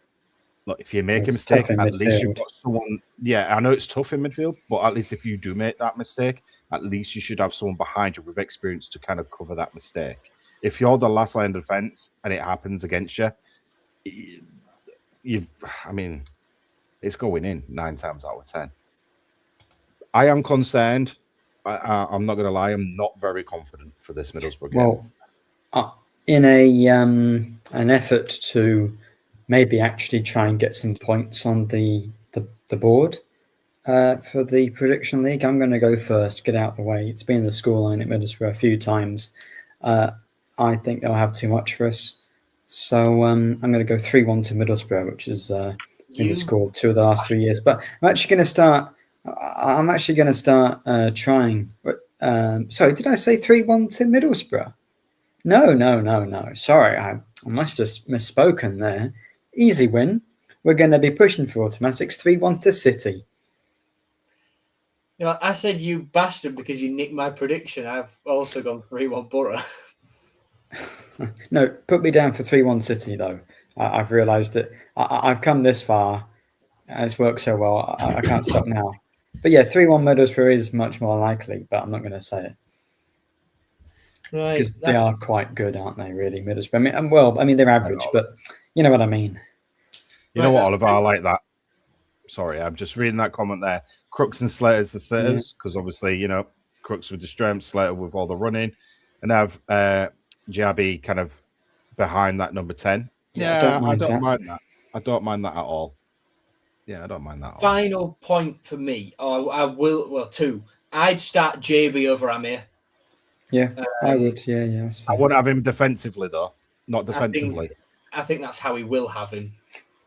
look, if you make a mistake, at least you've got someone. Yeah, I know it's tough in midfield, but at least if you do make that mistake, at least you should have someone behind you with experience to kind of cover that mistake. If you're the last line of defense and it happens against you, it's going in 9 times out of 10. I am concerned. I'm not going to lie. I'm not very confident for this Middlesbrough game. Well, in an effort to maybe actually try and get some points on the board for the prediction league, I'm going to go first. Get out of the way. It's been the scoreline at Middlesbrough a few times. I think they'll have too much for us. So I'm going to go 3-1 to Middlesbrough, which is been the score 2 of the last 3 years. But I'm actually going to start trying. Sorry, did I say 3-1 to Middlesbrough? No. Sorry, I must have misspoken there. Easy win. We're going to be pushing for automatics. 3-1 to City. You know, I said you bastard because you nicked my prediction. I've also gone 3-1 Borough. No, put me down for 3-1 City, though. I've realised that I've come this far. It's worked so well. I can't stop now. But yeah, 3-1 Middlesbrough is much more likely, but I'm not going to say it. Right. Because they are quite good, aren't they, really, Middlesbrough? I mean, they're average, but you know what I mean. You know what, Oliver? I like that. Sorry, I'm just reading that comment there. Crooks and Slater's the sitters, because obviously, you know, Crooks with the strength, Slater with all the running, and have Jabi kind of behind that number 10. Yeah, I don't mind that. I don't mind that at all. Yeah, I don't mind that. Final point for me. I will. Well, 2. I'd start JB over Amir. Yeah, I would. Yeah. I wouldn't have him defensively though. Not defensively. I think that's how we will have him.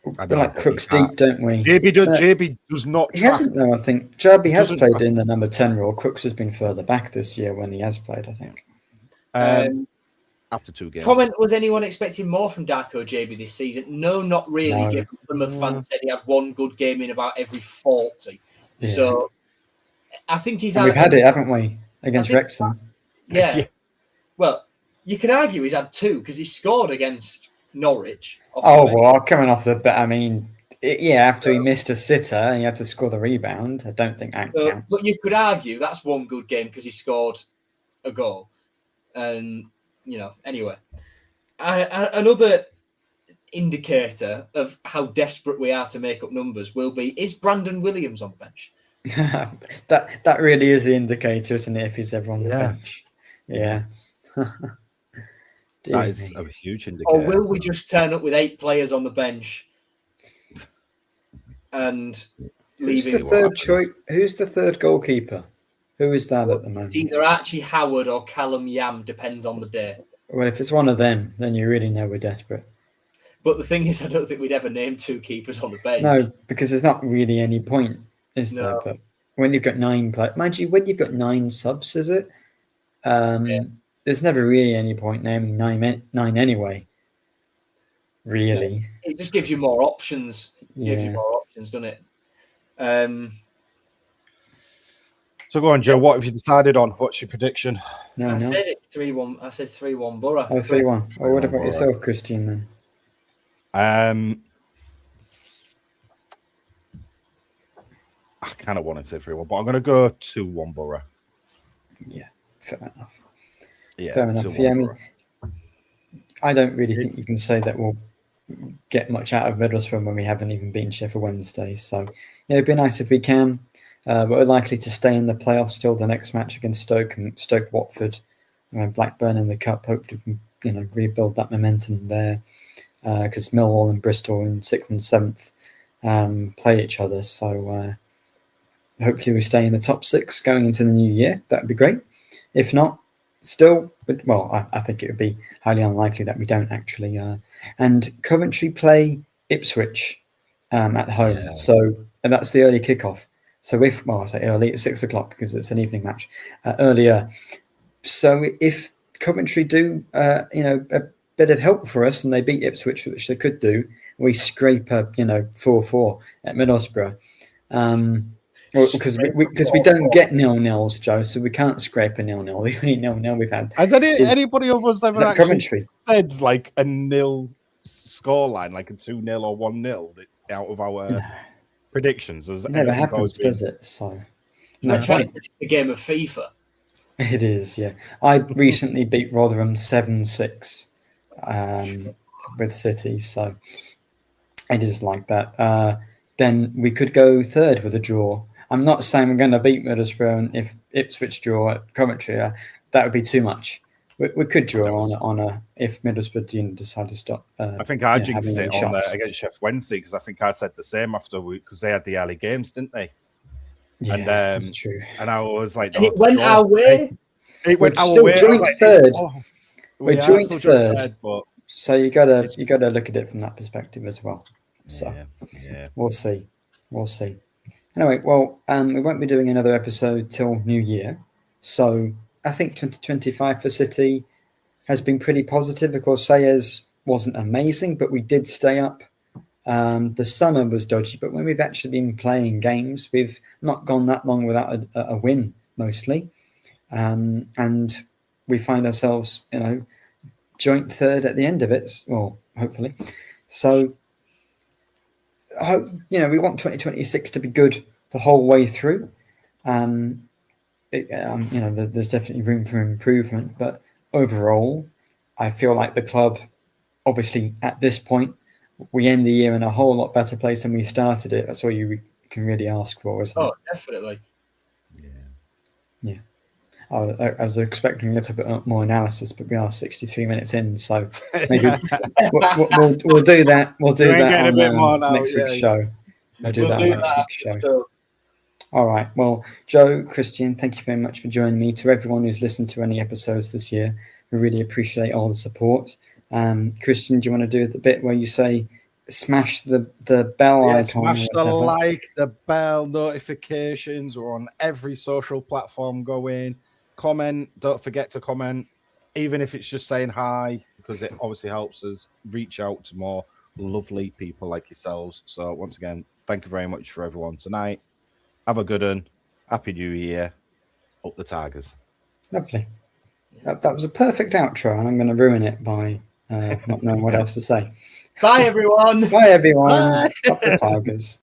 We like Crooks deep, don't we? JB does not. He hasn't though. I think Jabi has played in the number 10 role. Crooks has been further back this year when he has played, I think. After 2 games. Comment: was anyone expecting more from Darko JB this season? No, not really. Given Plymouth fans said he had one good game in about every 40. Yeah. So I think he's. We've had it, haven't we, against Wrexham? Yeah. Well, you could argue he's had 2 because he scored against Norwich. Coming off the bet. I mean, after he missed a sitter and he had to score the rebound, I don't think that counts. But you could argue that's one good game because he scored a goal. And, you know, anyway. Another indicator of how desperate we are to make up numbers will be, is Brandon Williams on the bench? that really is the indicator, isn't it, if he's ever on the bench? Yeah. That is a huge indicator. Or will we just turn up with 8 players on the bench and leave Who's the third choice? Who's the third goalkeeper? Who is that at the moment? It's either Archie Howard or Callum Yam, depends on the day. Well, if it's one of them, then you really know we're desperate. But the thing is, I don't think we'd ever name 2 keepers on the bench. No, because there's not really any point, is there? But when you've got 9 players, mind you, when you've got 9 subs, is it? There's never really any point naming 9 anyway. Really, it just gives you more options. Gives you more options, doesn't it? So go on, Joe. What have you decided on? What's your prediction? I said it's 3-1. I said 3-1 Borough. Oh, 3-1. Oh, what about yourself, Christian? Then I kind of want to say 3-1, but I'm going to go 2-1 Borough. Yeah, fair enough. Yeah, Fair enough. 2-1 Yeah, I mean, Borough. I don't really think you can say that we'll get much out of Middlesbrough when we haven't even beaten Sheffield Wednesday. So, yeah, it'd be nice if we can. But we're likely to stay in the playoffs still. The next match against Stoke and Stoke Watford, Blackburn in the cup. Hopefully, we can rebuild that momentum there because Millwall and Bristol in 6th and 7th play each other. So hopefully we stay in the top 6 going into the new year. That would be great. If not, still, but well, I think it would be highly unlikely that we don't actually. And Coventry play Ipswich at home, and that's the early kickoff. So I say early, it's 6 o'clock because it's an evening match earlier. So if Coventry do, a bit of help for us and they beat Ipswich, which they could do, we scrape a 4-4 at Middlesbrough. Because we don't get 0-0s, Joe, so we can't scrape a 0-0. The only 0-0 we've had. Has anybody of us ever actually Coventry said like a nil scoreline, like a 2-0 or 1-0 out of our predictions? It never happens, does it? So no point. It's a game of FIFA. It is, yeah. I recently beat Rotherham 7-6 with City, so it is like that. Then we could go third with a draw. I'm not saying we're going to beat Middlesbrough, and if Ipswich draw at Coventry, that would be too much. We could draw if Middlesbrough decide to stop. I think I jinxed it on against Sheffield Wednesday because I think I said the same after because they had the early games, didn't they? Yeah, and, that's true. And I was like, and it went our way. It went our way. Joint third. We're joint third, but so you gotta look at it from that perspective as well. So yeah. We'll see. Anyway, well, we won't be doing another episode till New Year. So I think 2025 for City has been pretty positive. Of course, Sayers wasn't amazing, but we did stay up. The summer was dodgy, but when we've actually been playing games, we've not gone that long without a win, mostly. And we find ourselves, joint third at the end of it, well, hopefully. So I hope, we want 2026 to be good the whole way through. There's definitely room for improvement, but overall, I feel like the club, obviously at this point, we end the year in a whole lot better place than we started it. That's all you can really ask for, isn't it? Oh, definitely. Yeah. I was expecting a little bit more analysis, but we are 63 minutes in, so maybe we'll do that. We'll do that on next week's show. We'll do that on next week's show. All right. Well, Joe, Christian, thank you very much for joining me. To everyone who's listened to any episodes this year, we really appreciate all the support. Christian, do you want to do the bit where you say smash the bell icon? Smash the like, the bell, notifications. We're on every social platform going. Comment. Don't forget to comment, even if it's just saying hi, because it obviously helps us reach out to more lovely people like yourselves. So once again, thank you very much for everyone tonight. Have a good one. Happy New Year. Up the Tigers. Lovely. That was a perfect outro, and I'm going to ruin it by not knowing what else to say. Bye, everyone. Bye, everyone. Bye. Up the Tigers.